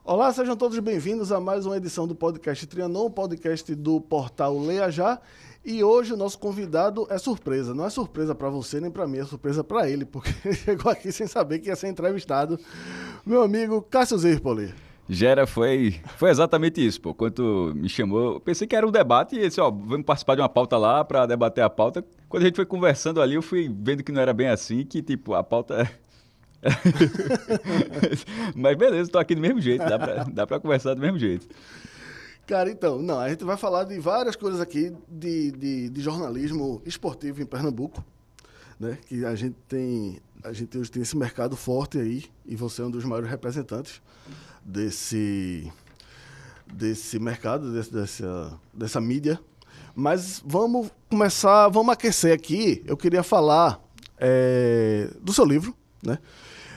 Olá, sejam todos bem-vindos a mais uma edição do podcast Trianon, podcast do portal Leia Já. E hoje o nosso convidado é surpresa. Não é surpresa para você nem para mim, é surpresa para ele, porque ele chegou aqui sem saber que ia ser entrevistado. Meu amigo Cássio Zirpoli. Gera, foi exatamente isso, pô. Quando tu me chamou, eu pensei que era um debate e disse, vamos participar de uma pauta lá para debater a pauta. Quando a gente foi conversando ali, eu fui vendo que não era bem assim, que tipo, a pauta... Mas beleza, tô aqui do mesmo jeito, dá pra conversar do mesmo jeito. Cara, então, não, a gente vai falar de várias coisas aqui de jornalismo esportivo em Pernambuco, né? Que a gente hoje tem esse mercado forte aí, e você é um dos maiores representantes desse mercado, dessa mídia. Mas vamos começar, vamos aquecer aqui. Eu queria falar do seu livro, né?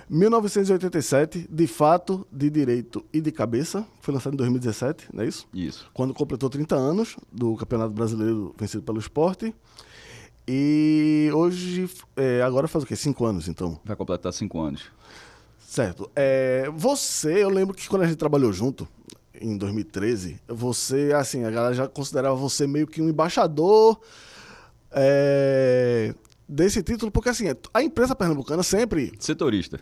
1987, de fato, de direito e de cabeça. Foi lançado em 2017, não é isso? Isso. Quando completou 30 anos do Campeonato Brasileiro vencido pelo Sport. E hoje, agora faz o quê? 5 anos, então? Vai completar 5 anos. Certo. Eu lembro que quando a gente trabalhou junto, em 2013, você, assim, a galera já considerava você meio que um embaixador desse título, porque assim, a imprensa pernambucana sempre... Setorista.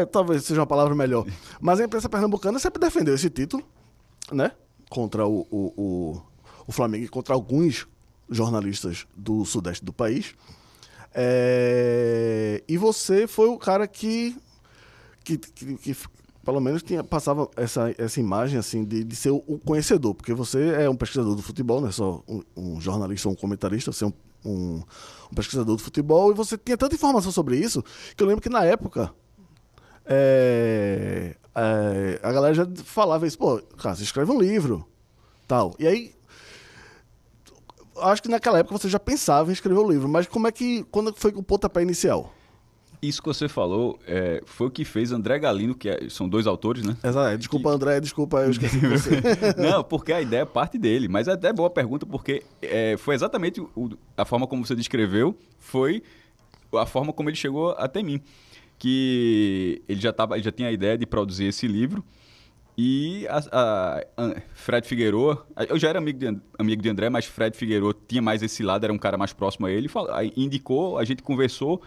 Talvez seja uma palavra melhor, mas a imprensa pernambucana sempre defendeu esse título, né? Contra o Flamengo e contra alguns jornalistas do sudeste do país. E você foi o cara que pelo menos passava essa imagem assim, de ser o conhecedor, porque você é um pesquisador do futebol, não é só um jornalista ou um comentarista, você é um pesquisador do futebol, e você tinha tanta informação sobre isso, que eu lembro que na época a galera já falava isso, pô, cara, você escreve um livro, tal. E aí, acho que naquela época você já pensava em escrever um livro, mas quando foi o pontapé inicial? Isso que você falou foi o que fez André Galino, são dois autores, né? Exato. Desculpa, André, desculpa, eu esqueci de você. Não, porque a ideia parte dele. Mas é até boa pergunta, porque foi exatamente a forma como você descreveu, foi a forma como ele chegou até mim. Que ele já tinha a ideia de produzir esse livro. E Fred Figueroa, eu já era amigo de André, mas Fred Figueroa tinha mais esse lado, era um cara mais próximo a ele. Aí indicou, a gente conversou.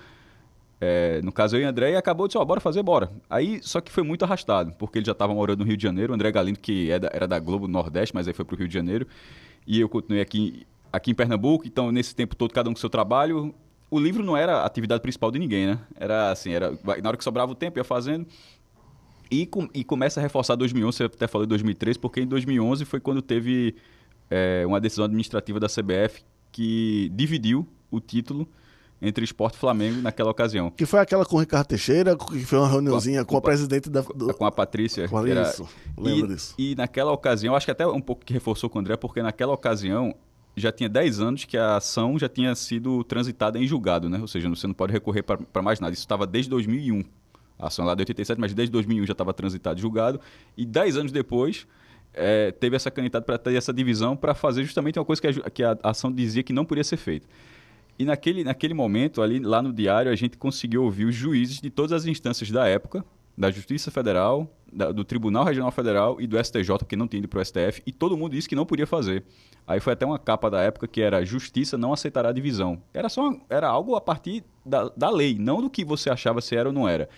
No caso, eu e o André, e acabou de dizer, bora. Aí, só que foi muito arrastado, porque ele já estava morando no Rio de Janeiro, o André Galindo, que era da Globo Nordeste, mas aí foi pro Rio de Janeiro, e eu continuei aqui em Pernambuco, então nesse tempo todo, cada um com seu trabalho. O livro não era a atividade principal de ninguém, né? Era assim, na hora que sobrava o tempo, ia fazendo. E começa a reforçar 2011, você até falou em 2013, porque em 2011 foi quando teve uma decisão administrativa da CBF que dividiu o título entre Sport e Flamengo naquela ocasião. Que foi aquela com o Ricardo Teixeira, que foi uma reuniãozinha com a presidente com a Patrícia. Isso, lembro disso. E naquela ocasião, acho que até um pouco que reforçou com o André, porque naquela ocasião já tinha 10 anos que a ação já tinha sido transitada em julgado, né? Ou seja, você não pode recorrer para mais nada. Isso estava desde 2001. A ação lá de 87, mas desde 2001 já estava transitado em julgado. E 10 anos depois, teve essa canetada para ter essa divisão para fazer justamente uma coisa que a ação dizia que não podia ser feita. E naquele momento, lá no Diário, a gente conseguiu ouvir os juízes de todas as instâncias da época, da Justiça Federal, do Tribunal Regional Federal e do STJ, porque não tinha ido para o STF, e todo mundo disse que não podia fazer. Aí foi até uma capa da época que era Justiça não aceitará divisão. Era algo a partir da lei, não do que você achava se era ou não era.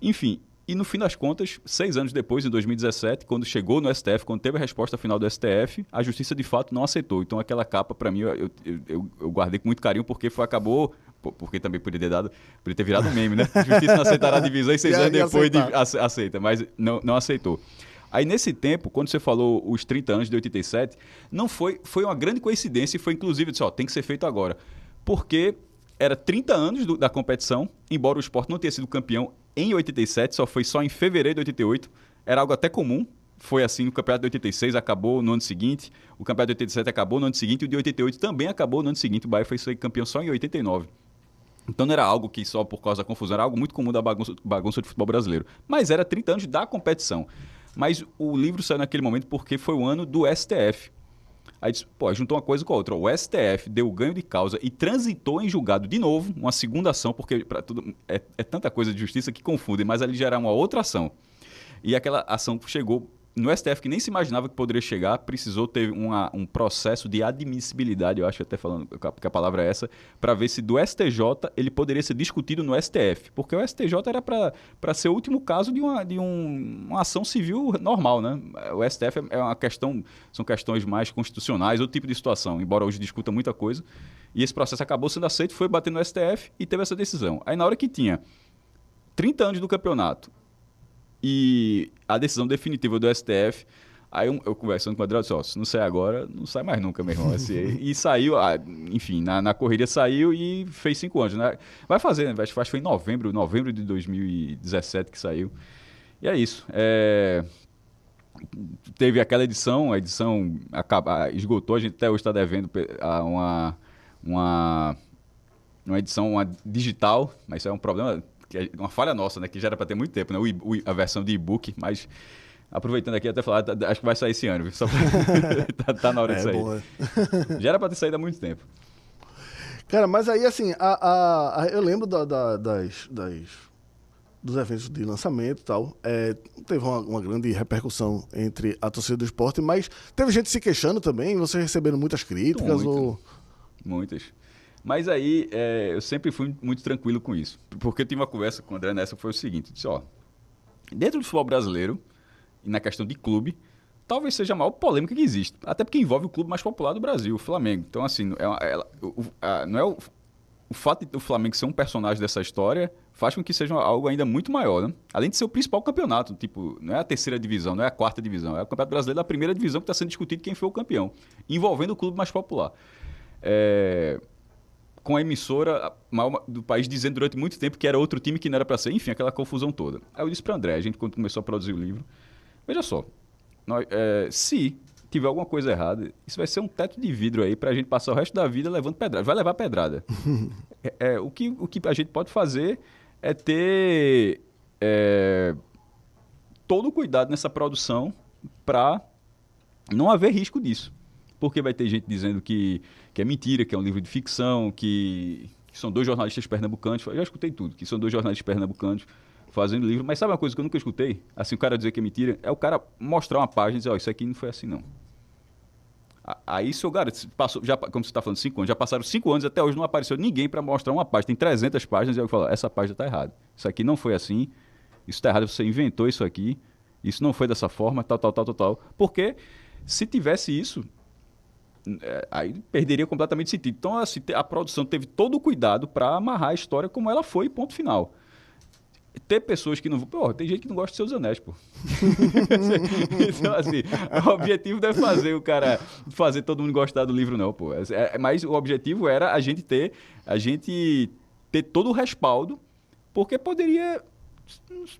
Enfim, e no fim das contas, 6 anos depois, em 2017, quando chegou no STF, quando teve a resposta final do STF, a Justiça de fato não aceitou. Então aquela capa, para mim, eu guardei com muito carinho, porque acabou... Porque também poderia ter virado um meme, né? Justiça não aceitará a divisão e 6 anos depois aceita, mas não aceitou. Aí nesse tempo, quando você falou os 30 anos de 87, não foi uma grande coincidência e foi inclusive, tem que ser feito agora. Porque era 30 anos da competição, embora o Sport não tenha sido campeão em 87, foi só em fevereiro de 88, era algo até comum. Foi assim, o campeonato de 86 acabou no ano seguinte, o campeonato de 87 acabou no ano seguinte, e o de 88 também acabou no ano seguinte, o Bahia foi campeão só em 89. Então não era algo que só por causa da confusão, era algo muito comum da bagunça de futebol brasileiro. Mas era 30 anos da competição. Mas o livro saiu naquele momento porque foi o ano do STF. Aí juntou uma coisa com a outra. O STF deu ganho de causa e transitou em julgado de novo, uma segunda ação, porque é tanta coisa de justiça que confundem, mas ali já era uma outra ação. E aquela ação chegou no STF, que nem se imaginava que poderia chegar, precisou ter um processo de admissibilidade, eu acho, até falando que a palavra é essa, para ver se do STJ ele poderia ser discutido no STF. Porque o STJ era para ser o último caso de uma ação civil normal, né? O STF é uma questão, são questões mais constitucionais, outro tipo de situação, embora hoje discuta muita coisa. E esse processo acabou sendo aceito, foi bater no STF e teve essa decisão. Aí na hora que tinha 30 anos do campeonato, e a decisão definitiva do STF, aí eu conversando com o Adriano, disse, ó, se não sair agora, não sai mais nunca, meu irmão. E saiu, enfim, na correria saiu e fez 5 anos, né? Vai fazer, né? Acho que foi em novembro de 2017 que saiu. E é isso. Teve aquela edição, a edição esgotou, a gente até hoje está devendo uma edição digital, mas isso é um problema... uma falha nossa, né? Que já era para ter muito tempo, né? A versão de e-book, mas aproveitando aqui até falar, acho que vai sair esse ano, viu? Só tá na hora de sair. Boa. Já era para ter saído há muito tempo. Cara, mas aí assim, eu lembro dos eventos de lançamento e tal, teve uma grande repercussão entre a torcida do esporte, mas teve gente se queixando também, vocês receberam muitas críticas? Muitas. Mas aí, eu sempre fui muito tranquilo com isso. Porque eu tive uma conversa com o André nessa, que foi o seguinte, disse, ó, dentro do futebol brasileiro, e na questão de clube, talvez seja a maior polêmica que existe. Até porque envolve o clube mais popular do Brasil, o Flamengo. Então, assim, não é o fato do Flamengo ser um personagem dessa história faz com que seja algo ainda muito maior, né? Além de ser o principal campeonato, tipo, não é a terceira divisão, não é a quarta divisão, é o Campeonato Brasileiro da primeira divisão que está sendo discutido quem foi o campeão, envolvendo o clube mais popular. Com a emissora maior do país dizendo durante muito tempo que era outro time que não era para ser, enfim, aquela confusão toda. Aí eu disse para André, a gente quando começou a produzir o livro, veja só, se tiver alguma coisa errada, isso vai ser um teto de vidro aí para a gente passar o resto da vida levando pedrada, vai levar pedrada. O que a gente pode fazer é ter todo o cuidado nessa produção para não haver risco disso. Porque vai ter gente dizendo que é mentira, que é um livro de ficção, que são 2 jornalistas pernambucanos. Eu já escutei tudo, que são 2 jornalistas pernambucanos fazendo livro. Mas sabe uma coisa que eu nunca escutei? Assim, o cara dizer que é mentira, é o cara mostrar uma página e dizer, ó, isso aqui não foi assim, não. Aí, seu garoto, passou, já, como você está falando, 5 anos, já passaram 5 anos, até hoje não apareceu ninguém para mostrar uma página. Tem 300 páginas e eu falo, essa página está errada. Isso aqui não foi assim, isso está errado, você inventou isso aqui, isso não foi dessa forma, tal. Porque se tivesse isso... aí perderia completamente sentido. Então, assim, a produção teve todo o cuidado para amarrar a história como ela foi, ponto final. Ter pessoas que não... Pô, tem gente que não gosta de Seus Anéis, pô. Então, assim, o objetivo não é fazer todo mundo gostar do livro, não, pô. Mas o objetivo era a gente ter todo o respaldo, porque poderia...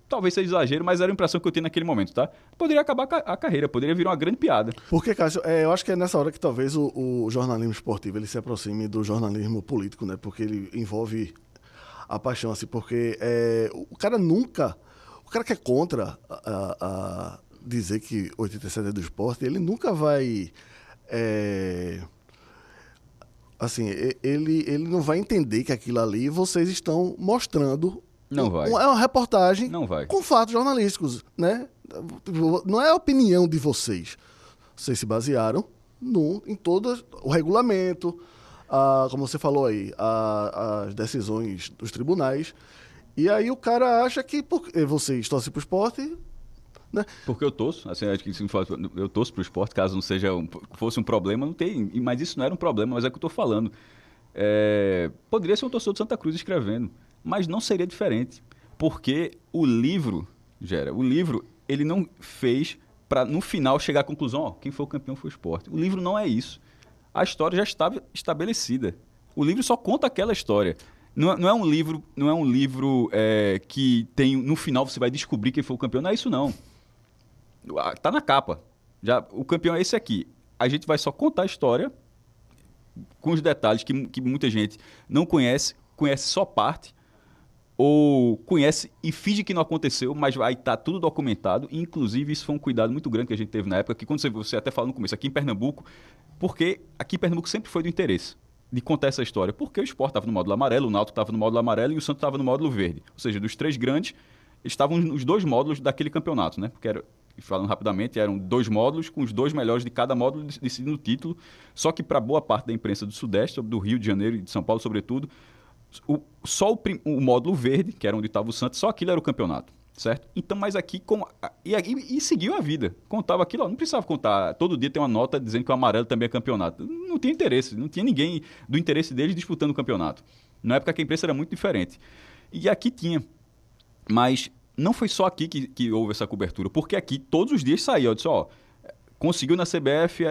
Talvez seja exagero, mas era a impressão que eu tinha naquele momento, tá? Poderia acabar a carreira, poderia virar uma grande piada. Porque, Cássio, eu acho que é nessa hora que talvez o jornalismo esportivo ele se aproxime do jornalismo político, né? Porque ele envolve a paixão, assim, porque o cara que é contra dizer que 87 é do esporte, ele nunca vai... assim, ele não vai entender que aquilo ali vocês estão mostrando. Não vai. É uma reportagem com fatos jornalísticos, né? Não é a opinião de vocês. Vocês se basearam em todo o regulamento, como você falou aí, as decisões dos tribunais. E aí o cara acha que vocês torcem pro esporte... né? Porque eu torço, assim, acho que eu torço pro esporte, caso não fosse um problema, não tem. Mas isso não era um problema, mas é o que eu estou falando. Poderia ser um torcedor de Santa Cruz escrevendo. Mas não seria diferente, porque o livro, ele não fez para, no final, chegar à conclusão, ó, quem foi o campeão foi o esporte. O livro não é isso. A história já estava estabelecida. O livro só conta aquela história. Não é um livro que tem, no final você vai descobrir quem foi o campeão. Não é isso, não. Tá na capa. O campeão é esse aqui. A gente vai só contar a história com os detalhes que muita gente não conhece só parte, ou conhece e finge que não aconteceu, mas vai estar tudo documentado. E, inclusive, isso foi um cuidado muito grande que a gente teve na época, que quando você até falou no começo, aqui em Pernambuco, porque aqui em Pernambuco sempre foi do interesse de contar essa história, porque o Sport estava no módulo amarelo, o Náutico estava no módulo amarelo e o Santos estava no módulo verde. Ou seja, dos 3 grandes, estavam os 2 módulos daquele campeonato, né? Porque falando rapidamente, eram 2 módulos, com os 2 melhores de cada módulo decidindo o título. Só que para boa parte da imprensa do Sudeste, do Rio de Janeiro e de São Paulo, sobretudo, só o módulo verde, que era onde estava o Santos, só aquilo era o campeonato, certo? Então, mas aqui, e seguiu a vida. Contava aquilo, ó, não precisava contar. Todo dia tem uma nota dizendo que o amarelo também é campeonato. Não tinha interesse, não tinha ninguém do interesse deles disputando o campeonato. Na época que a imprensa era muito diferente. E aqui tinha. Mas não foi só aqui que houve essa cobertura, porque aqui todos os dias saía, eu disse, ó, conseguiu na CBF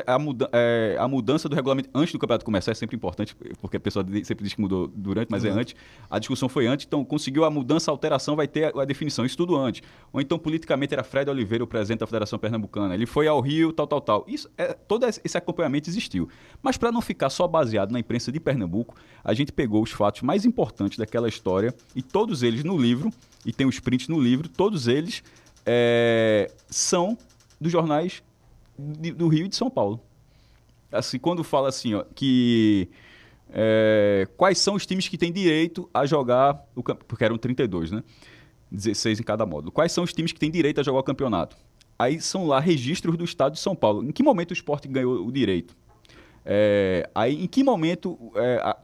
a mudança do regulamento antes do campeonato começar, é sempre importante, porque a pessoa sempre diz que mudou durante, mas é antes. A discussão foi antes, então conseguiu a mudança, a alteração, vai ter a definição, isso tudo antes. Ou então, politicamente, era Fred Oliveira, o presidente da Federação Pernambucana. Ele foi ao Rio, tal. Isso, todo esse acompanhamento existiu. Mas para não ficar só baseado na imprensa de Pernambuco, a gente pegou os fatos mais importantes daquela história, e todos eles no livro, e tem os prints no livro, todos eles são dos jornais do Rio e de São Paulo. Assim, quando fala assim, ó, que quais são os times que têm direito a jogar o campeonato, porque eram 32, né? 16 em cada módulo. Quais são os times que têm direito a jogar o campeonato? Aí são lá registros do estado de São Paulo. Em que momento o Sport ganhou o direito? Aí em que momento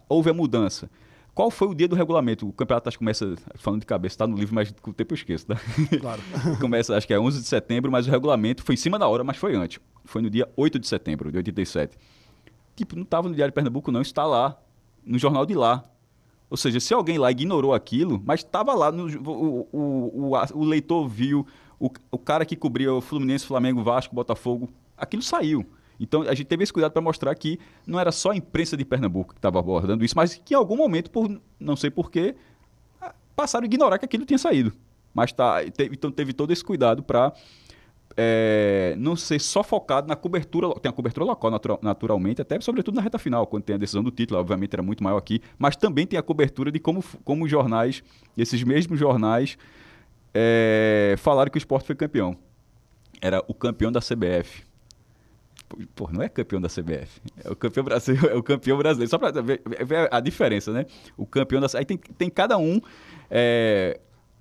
houve a mudança? Qual foi o dia do regulamento? O campeonato acho que começa, falando de cabeça, está no livro, mas com o tempo eu esqueço, tá? Claro. Começa, acho que é 11 de setembro, mas o regulamento foi em cima da hora, mas foi antes. Foi no dia 8 de setembro de 87. Tipo, não estava no Diário de Pernambuco, não, está lá, no jornal de lá. Ou seja, se alguém lá ignorou aquilo, mas estava lá, o leitor viu, o cara que cobria o Fluminense, Flamengo, Vasco, Botafogo, aquilo saiu. Então, a gente teve esse cuidado para mostrar que não era só a imprensa de Pernambuco que estava abordando isso, mas que em algum momento, por não sei porquê, passaram a ignorar que aquilo tinha saído. Mas então teve todo esse cuidado para não ser só focado na cobertura. Tem a cobertura local, naturalmente, até sobretudo na reta final, quando tem a decisão do título, obviamente era muito maior aqui, mas também tem a cobertura de como os jornais, esses mesmos jornais, falaram que o Sport foi campeão. Era o campeão da CBF. Pô, não é campeão da CBF, é o campeão brasileiro, só para ver a diferença, né? O campeão da CBF, aí tem cada um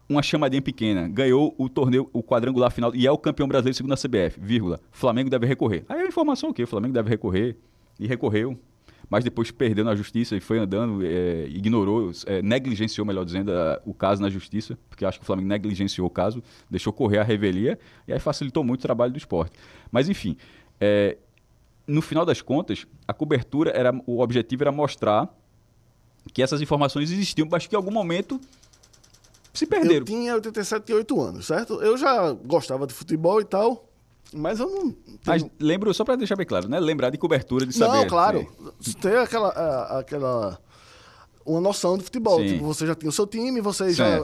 uma chamadinha pequena, ganhou o torneio, o quadrangular final, e é o campeão brasileiro segundo a CBF, vírgula, Flamengo deve recorrer. Aí a informação é o quê? O Flamengo deve recorrer, e recorreu, mas depois perdeu na justiça e foi andando, ignorou, negligenciou, melhor dizendo, o caso na justiça, porque acho que o Flamengo negligenciou o caso, deixou correr a revelia, e aí facilitou muito o trabalho do esporte. Mas enfim, no final das contas, a cobertura, o objetivo era mostrar que essas informações existiam, mas que em algum momento se perderam. Eu tinha 87 e 8 anos, certo? Eu já gostava de futebol e tal, mas eu não... Mas lembro, só para deixar bem claro, né? Lembrar de cobertura, de saber... Não, claro. Ter aquela... uma noção de futebol. Sim. Tipo, você já tinha o seu time, você já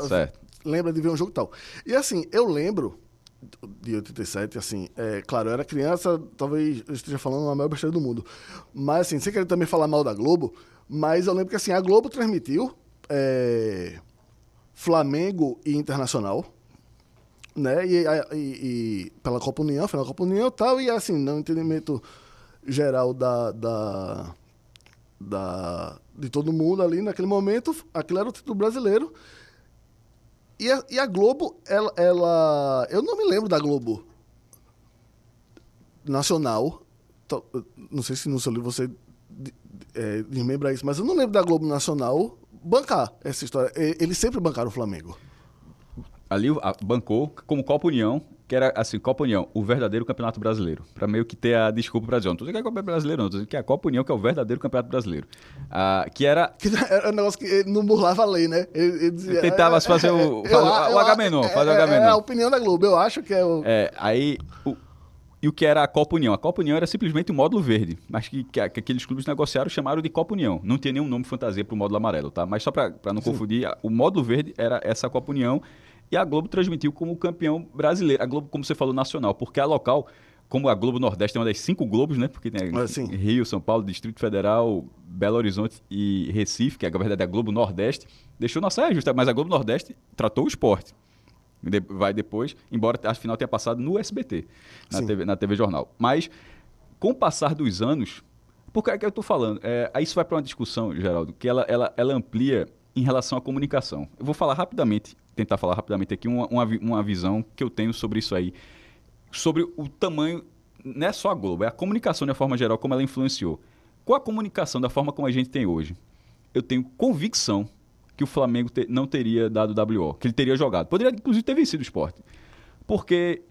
lembra de ver um jogo e tal. E assim, eu lembro de 87, assim, claro, eu era criança, talvez eu esteja falando a maior besteira do mundo, mas assim, sem querer também falar mal da Globo, mas eu lembro que assim, a Globo transmitiu Flamengo e Internacional, né, e pela Copa União, final da Copa União e tal, e assim, no entendimento geral de todo mundo ali naquele momento, aquilo era o título brasileiro. E a Globo, ela... Eu não me lembro da Globo Nacional. Não sei se no seu livro você desmembra isso, mas eu não lembro da Globo Nacional bancar essa história. Eles sempre bancaram o Flamengo. Ali bancou como Copa União, que era assim, Copa União, o verdadeiro campeonato brasileiro. Para meio que ter a desculpa para dizer, não estou dizendo que é Copa Brasileiro, não, estou dizendo que é a Copa União, que é o verdadeiro campeonato brasileiro. Que era um negócio que ele não burlava a lei, né? Ele dizia, tentava fazer o H-menor, fazer o H-menor. É a opinião da Globo, eu acho que é o... E o que era a Copa União? A Copa União era simplesmente o módulo verde, mas que aqueles clubes negociaram chamaram de Copa União. Não tinha nenhum nome fantasia para o módulo amarelo, tá? Mas só para não confundir, o módulo verde era essa Copa União e a Globo transmitiu como campeão brasileiro. A Globo, como você falou, nacional, porque a local, como a Globo Nordeste é uma das 5 Globos, né? Porque tem Rio, São Paulo, Distrito Federal, Belo Horizonte e Recife, que é, na verdade, a Globo Nordeste, deixou na saia justa, mas a Globo Nordeste tratou o esporte. Vai depois, embora afinal tenha passado no SBT, na TV Jornal. Mas, com o passar dos anos, por que é que eu estou falando? Aí isso vai para uma discussão, Geraldo, que ela amplia em relação à comunicação. Eu vou falar rapidamente, tentar falar rapidamente aqui uma visão que eu tenho sobre isso aí. Sobre o tamanho, não é só a Globo, é a comunicação de uma forma geral, como ela influenciou. Com a comunicação da forma como a gente tem hoje, eu tenho convicção que o Flamengo não teria dado WO, que ele teria jogado. Poderia, inclusive, ter vencido o Sport. Porque,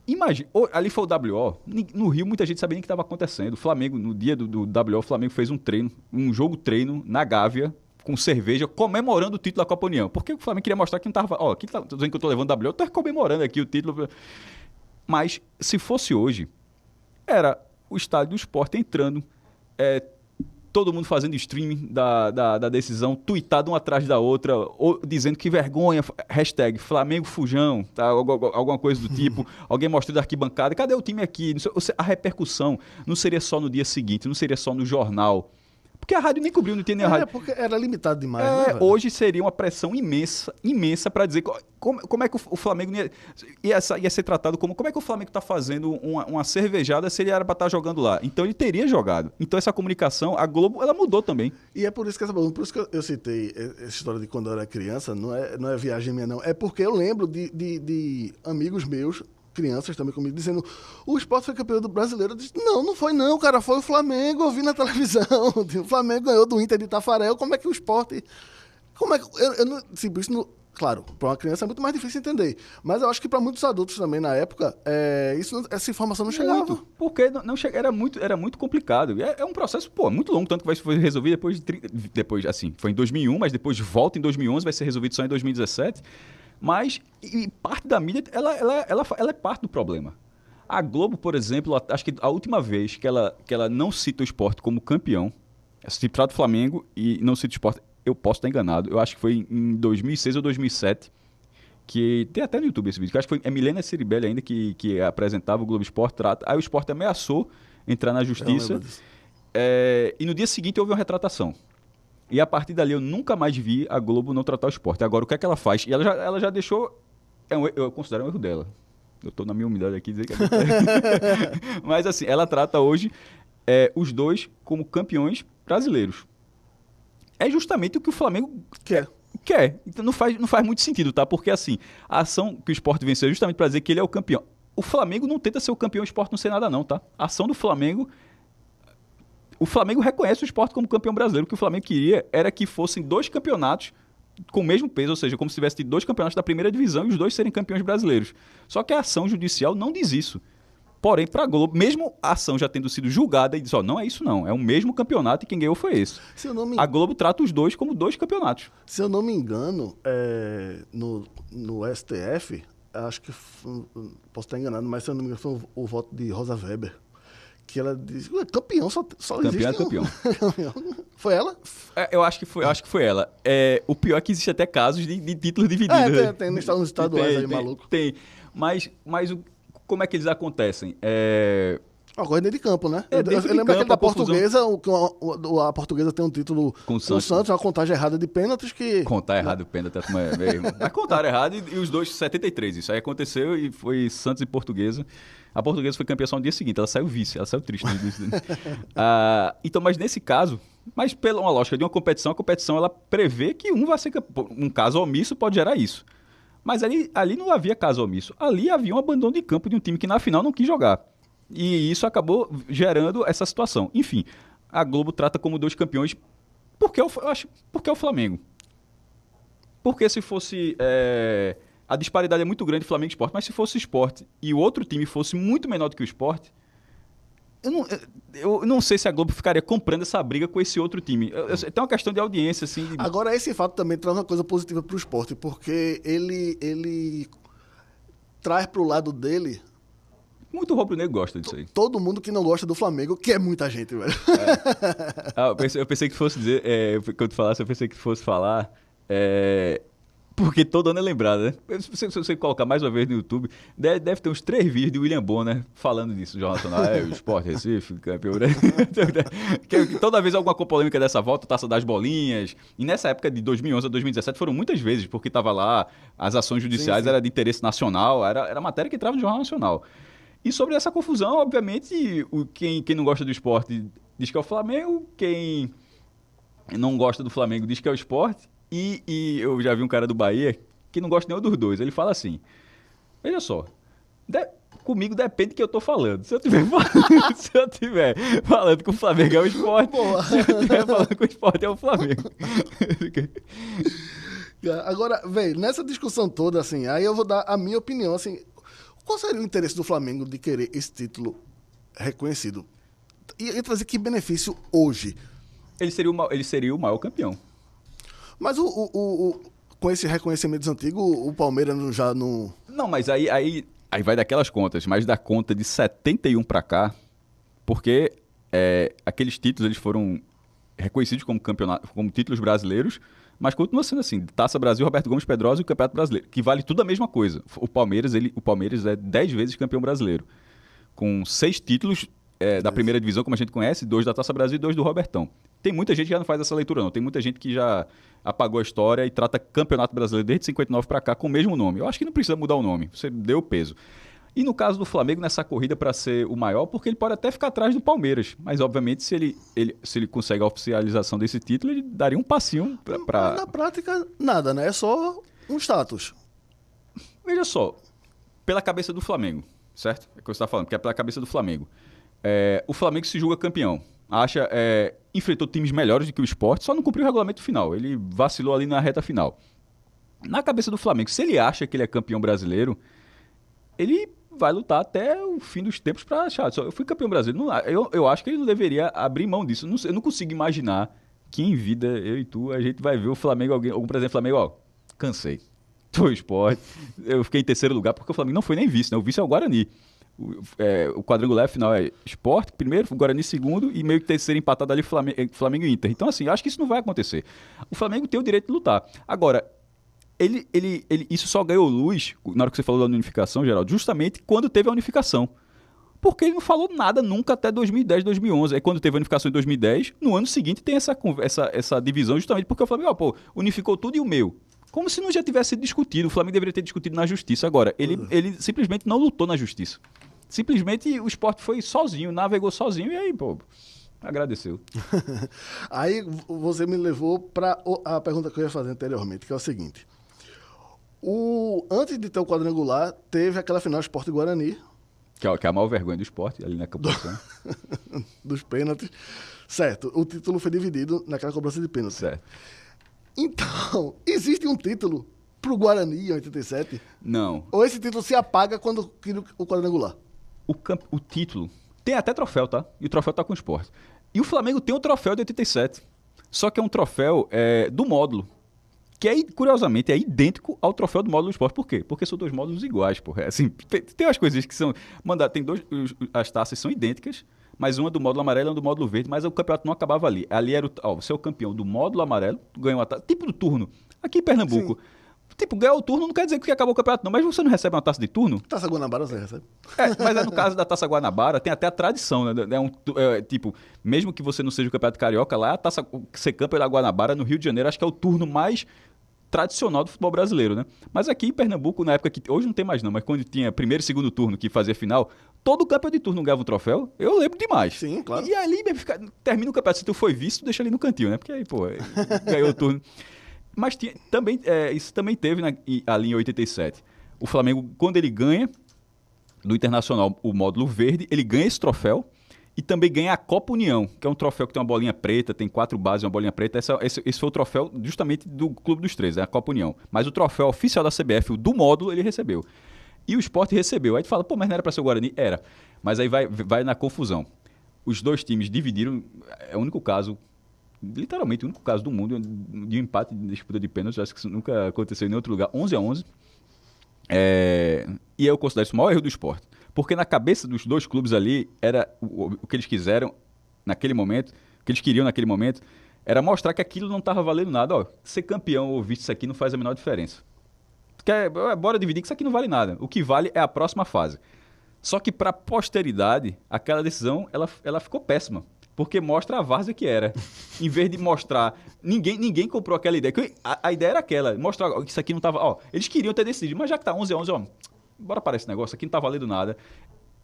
imagina, ali foi o WO, no Rio muita gente sabia nem o que estava acontecendo. O Flamengo, no dia do WO, o Flamengo fez um jogo-treino na Gávea, com cerveja, comemorando o título da Copa União. Porque o Flamengo queria mostrar que não estava... Ó, aqui tô dizendo que eu tô levando WO, eu tô comemorando aqui o título. Mas, se fosse hoje, era o estádio do Sport entrando, todo mundo fazendo streaming da decisão, tuitado uma atrás da outra, dizendo que vergonha, hashtag Flamengo Fujão, tá? Alguma coisa do tipo, alguém mostrando a arquibancada, cadê o time aqui? A repercussão não seria só no dia seguinte, não seria só no jornal. Porque a rádio nem cobriu, não tinha nem a rádio. Porque era limitado demais, né, velho? Hoje seria uma pressão imensa para dizer como é que o Flamengo ia ser tratado como é que o Flamengo está fazendo uma cervejada se ele era para estar jogando lá. Então ele teria jogado. Então essa comunicação, a Globo, ela mudou também. E é por isso que eu citei essa história de quando eu era criança, não é viagem minha não, é porque eu lembro de amigos meus, crianças também comigo, dizendo, o Sport foi campeão do brasileiro. Eu disse, não foi não, cara, foi o Flamengo, eu vi na televisão, o Flamengo ganhou do Inter de Tafarel, como é que o Sport... Como é que... Eu não, tipo, isso não, claro, para uma criança é muito mais difícil entender, mas eu acho que para muitos adultos também, na época, essa informação não chegava. Muito, porque não era muito complicado. É um processo, muito longo, tanto que foi resolvido depois, assim, foi em 2001, mas depois volta em 2011, vai ser resolvido só em 2017. Mas parte da mídia, ela é parte do problema. A Globo, por exemplo, acho que a última vez que ela não cita o Sport como campeão, se trata do Flamengo e não cita o Sport, eu posso estar enganado. Eu acho que foi em 2006 ou 2007, que tem até no YouTube esse vídeo, que acho que foi a Milena Ceribelli ainda que apresentava o Globo Sport Trata. Aí o Sport ameaçou entrar na justiça. E no dia seguinte houve uma retratação. E a partir dali eu nunca mais vi a Globo não tratar o Sport. Agora, o que é que ela faz? E ela já deixou... eu considero um erro dela. Eu estou na minha humildade aqui dizer que mas assim, ela trata hoje os dois como campeões brasileiros. É justamente o que o Flamengo quer. Então não faz muito sentido, tá? Porque assim, a ação que o Sport venceu é justamente para dizer que ele é o campeão. O Flamengo não tenta ser o campeão, o Sport não ser nada não, tá? A ação do Flamengo... O Flamengo reconhece o Sport como campeão brasileiro. O que o Flamengo queria era que fossem dois campeonatos com o mesmo peso, ou seja, como se tivesse tido dois campeonatos da primeira divisão e os dois serem campeões brasileiros. Só que a ação judicial não diz isso. Porém, para a Globo, mesmo a ação já tendo sido julgada, e diz, não é isso não, é o mesmo campeonato e quem ganhou foi esse. A Globo trata os dois como dois campeonatos. Se eu não me engano, no STF, acho que, posso estar enganado, mas se eu não me engano foi o voto de Rosa Weber, que ela disse, campeão só campeão existe campeão. Foi ela? Eu acho que foi ela. O pior é que existe até casos de títulos divididos. Tem nos estaduais aí, maluco. Tem. Mas como é que eles acontecem? Uma corrida de campo, né? Eu lembro aquele da Portuguesa, a Portuguesa tem um título com o Santos, uma contagem errada de pênaltis que... Contar errado o pênalti é mesmo. Mas contaram errado e os dois, 73. Isso aí aconteceu e foi Santos e Portuguesa. A Portuguesa foi campeã só no dia seguinte, ela saiu vice, ela saiu triste. Então, mas nesse caso, mas pela uma lógica de uma competição, a competição ela prevê que um vai ser campeão. Um caso omisso pode gerar isso. Mas ali não havia caso omisso. Ali havia um abandono de campo de um time que na final não quis jogar. E isso acabou gerando essa situação. Enfim, a Globo trata como dois campeões porque é o Flamengo. Porque se fosse... a disparidade é muito grande Flamengo e Sport, mas se fosse o Sport e o outro time fosse muito menor do que o Sport, eu não sei se a Globo ficaria comprando essa briga com esse outro time. Tem uma questão de audiência, assim... Agora, esse fato também traz uma coisa positiva para o Sport, porque ele traz para o lado dele... Muito rubro-negro gosta disso aí. Todo mundo que não gosta do Flamengo, que é muita gente, velho. Eu pensei que fosse dizer... quando tu falasse, eu pensei que tu fosse falar... Porque todo ano é lembrado, né? Se você colocar mais uma vez no YouTube, deve ter uns 3 vídeos de William Bonner falando disso. Jornal Nacional, o Sport Recife, campeão. Toda vez alguma polêmica dessa volta, Taça das Bolinhas. E nessa época de 2011 a 2017 foram muitas vezes, porque estava lá, as ações judiciais eram de interesse nacional, era matéria que entrava no Jornal Nacional. E sobre essa confusão, obviamente, quem não gosta do esporte diz que é o Flamengo, quem não gosta do Flamengo, diz que é o Sport. E eu já vi um cara do Bahia que não gosta nenhum dos dois. Ele fala assim: veja só, comigo depende do que eu tô falando. Se eu tiver falando, se eu tiver falando que o Flamengo é o Sport, Boa. se eu tiver falando que o Sport é o Flamengo. Agora, velho, nessa discussão toda, assim, aí eu vou dar a minha opinião, assim, qual seria o interesse do Flamengo de querer esse título reconhecido? E trazer que benefício hoje? Ele seria o maior campeão. Mas com esse reconhecimento antigo, o Palmeiras já não... Não, mas aí vai daquelas contas, mas da conta de 71 pra cá, porque aqueles títulos eles foram reconhecidos como títulos brasileiros, mas continua sendo assim, Taça Brasil, Roberto Gomes Pedrosa e o Campeonato Brasileiro, que vale tudo a mesma coisa. O Palmeiras é 10 vezes campeão brasileiro, com 6 títulos da primeira divisão, como a gente conhece, 2 da Taça Brasil e 2 do Robertão. Tem muita gente que já não faz essa leitura, não. Tem muita gente que já apagou a história e trata Campeonato Brasileiro desde 59 para cá com o mesmo nome. Eu acho que não precisa mudar o nome, você deu o peso. E no caso do Flamengo, nessa corrida para ser o maior, porque ele pode até ficar atrás do Palmeiras, mas obviamente se ele consegue a oficialização desse título, ele daria um passinho para... Na prática, nada, né? É só um status. Veja só, pela cabeça do Flamengo, certo? É o que você está falando, porque é pela cabeça do Flamengo. O Flamengo se julga campeão. Enfrentou times melhores do que o Sport, só não cumpriu o regulamento final. Ele vacilou ali na reta final. Na cabeça do Flamengo, se ele acha que ele é campeão brasileiro, ele vai lutar até o fim dos tempos para achar. Eu fui campeão brasileiro. Eu acho que ele não deveria abrir mão disso. Eu não consigo imaginar que em vida, eu e tu, a gente vai ver o Flamengo, algum presidente do Flamengo, cansei. Tô Sport. Eu fiquei em terceiro lugar porque o Flamengo não foi nem vice, né? O vice é o Guarani. O quadrangular final é Sport primeiro, o Guarani segundo e meio que terceiro empatado ali Flamengo e Inter. Então, assim, eu acho que isso não vai acontecer. O Flamengo tem o direito de lutar. Agora, isso só ganhou luz, na hora que você falou da unificação, Geraldo, justamente quando teve a unificação. Porque ele não falou nada nunca até 2010, 2011. Aí quando teve a unificação em 2010, no ano seguinte tem essa divisão justamente porque o Flamengo, unificou tudo e o meu. Como se não já tivesse sido discutido. O Flamengo deveria ter discutido na justiça. Agora, ele simplesmente não lutou na justiça. Simplesmente o Sport foi sozinho, navegou sozinho e aí, agradeceu. Aí você me levou para a pergunta que eu ia fazer anteriormente, que é o seguinte. Antes de ter o quadrangular, teve aquela final Sport e Guarani. Que é a maior vergonha do Sport, ali na campanha. Dos pênaltis. Certo, o título foi dividido naquela cobrança de pênalti. Certo. Então, existe um título pro Guarani em 87? Não. Ou esse título se apaga quando cria o quadrangular? O título tem até troféu, tá? E o troféu tá com o Sport. E o Flamengo tem um troféu de 87. Só que é um troféu do módulo. Que curiosamente, é idêntico ao troféu do módulo do Sport. Por quê? Porque são 2 módulos iguais, porra. Assim, tem umas coisas que são... as taças são idênticas, mas uma é do módulo amarelo e uma do módulo verde, mas o campeonato não acabava ali. Ali era você é o campeão do módulo amarelo, ganhou uma taça, tipo do turno. Aqui em Pernambuco. Sim. Tipo, ganhar o turno não quer dizer que acabou o campeonato, não. Mas você não recebe uma taça de turno? Taça Guanabara você recebe. Mas no caso da Taça Guanabara, tem até a tradição, né? Tipo, mesmo que você não seja o campeonato carioca, lá a taça ser campeão da Guanabara no Rio de Janeiro, acho que é o turno mais tradicional do futebol brasileiro, né? Mas aqui em Pernambuco, na época que... Hoje não tem mais não, mas quando tinha primeiro e segundo turno que fazia final, todo campeão de turno ganhava um troféu, eu lembro demais. Sim, claro. E ali, termina o campeonato, se tu foi vice, tu deixa ali no cantinho, né? Porque aí, ganhou o turno. Mas isso também teve ali em 87. O Flamengo, quando ele ganha do Internacional o módulo verde, ele ganha esse troféu e também ganha a Copa União, que é um troféu que tem uma bolinha preta, tem 4 bases e uma bolinha preta. Esse foi o troféu justamente do Clube dos 13, a Copa União. Mas o troféu oficial da CBF, o do módulo, ele recebeu. E o Sport recebeu. Aí tu fala, mas não era para ser o Guarani? Era. Mas aí vai na confusão. Os 2 times dividiram, é o único caso... Literalmente, o único caso do mundo de um empate de disputa de pênaltis. Acho que isso nunca aconteceu em nenhum outro lugar. 11-11. E eu considero isso o maior erro do Sport. Porque na cabeça dos 2 clubes ali, era o que eles quiseram naquele momento, o que eles queriam naquele momento, era mostrar que aquilo não estava valendo nada. Ser campeão ou vice, isso aqui não faz a menor diferença. Bora dividir que isso aqui não vale nada. O que vale é a próxima fase. Só que para a posteridade, aquela decisão ela ficou péssima. Porque mostra a várzea que era. Em vez de mostrar... Ninguém comprou aquela ideia. A ideia era aquela. Mostrar que isso aqui não estava... eles queriam ter decidido. Mas já que tá 11-11, bora parar esse negócio. Aqui não tá valendo nada.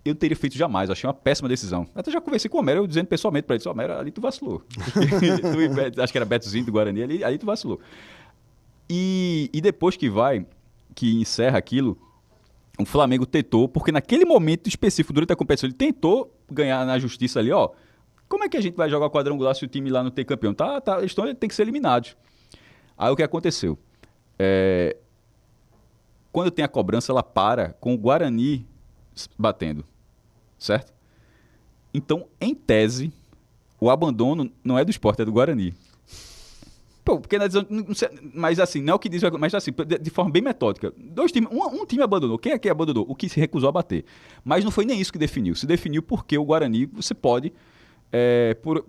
eu teria feito jamais. Eu achei uma péssima decisão. Até já conversei com o Homero, eu dizendo pessoalmente para ele, Homero, ali tu vacilou. Acho que era Betozinho do Guarani, ali tu vacilou. E depois que encerra aquilo, o Flamengo tentou, porque naquele momento específico, durante a competição, ele tentou ganhar na justiça ali, ó. Como é que a gente vai jogar quadrangular se o time lá não tem campeão? Eles têm que ser eliminados. Aí o que aconteceu? Quando tem a cobrança, ela para com o Guarani batendo, certo? Então, em tese, o abandono não é do Sport, é do Guarani. Pô, porque na decisão, não sei, mas assim, não é o que diz, mas assim, de forma bem metódica. Dois times, um time abandonou. Quem é que abandonou? O que se recusou a bater. Mas não foi nem isso que definiu. Se definiu porque o Guarani, você pode,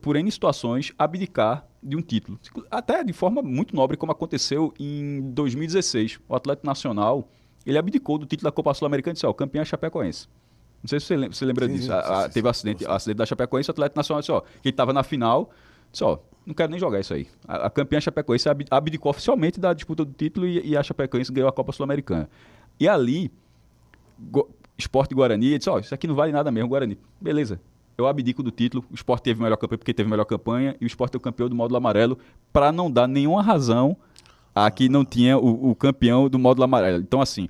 por N situações, abdicar de um título. Até de forma muito nobre, como aconteceu em 2016. O Atlético Nacional, ele abdicou do título da Copa Sul-Americana e disse, ó, o campeão é Chapecoense. Não sei se você lembra disso. Teve o acidente da Chapecoense, o Atlético Nacional disse, ó, que ele estava na final, disse, ó, não quero nem jogar isso aí. A campeã Chapecoense abdicou oficialmente da disputa do título e a Chapecoense ganhou a Copa Sul-Americana. E ali, Sport e Guarani, disse, ó, isso aqui não vale nada mesmo, Guarani. Beleza, eu abdico do título, o Sport teve melhor campanha porque teve melhor campanha e o Sport é o campeão do módulo amarelo para não dar nenhuma razão a que não tinha o campeão do módulo amarelo. Então, assim,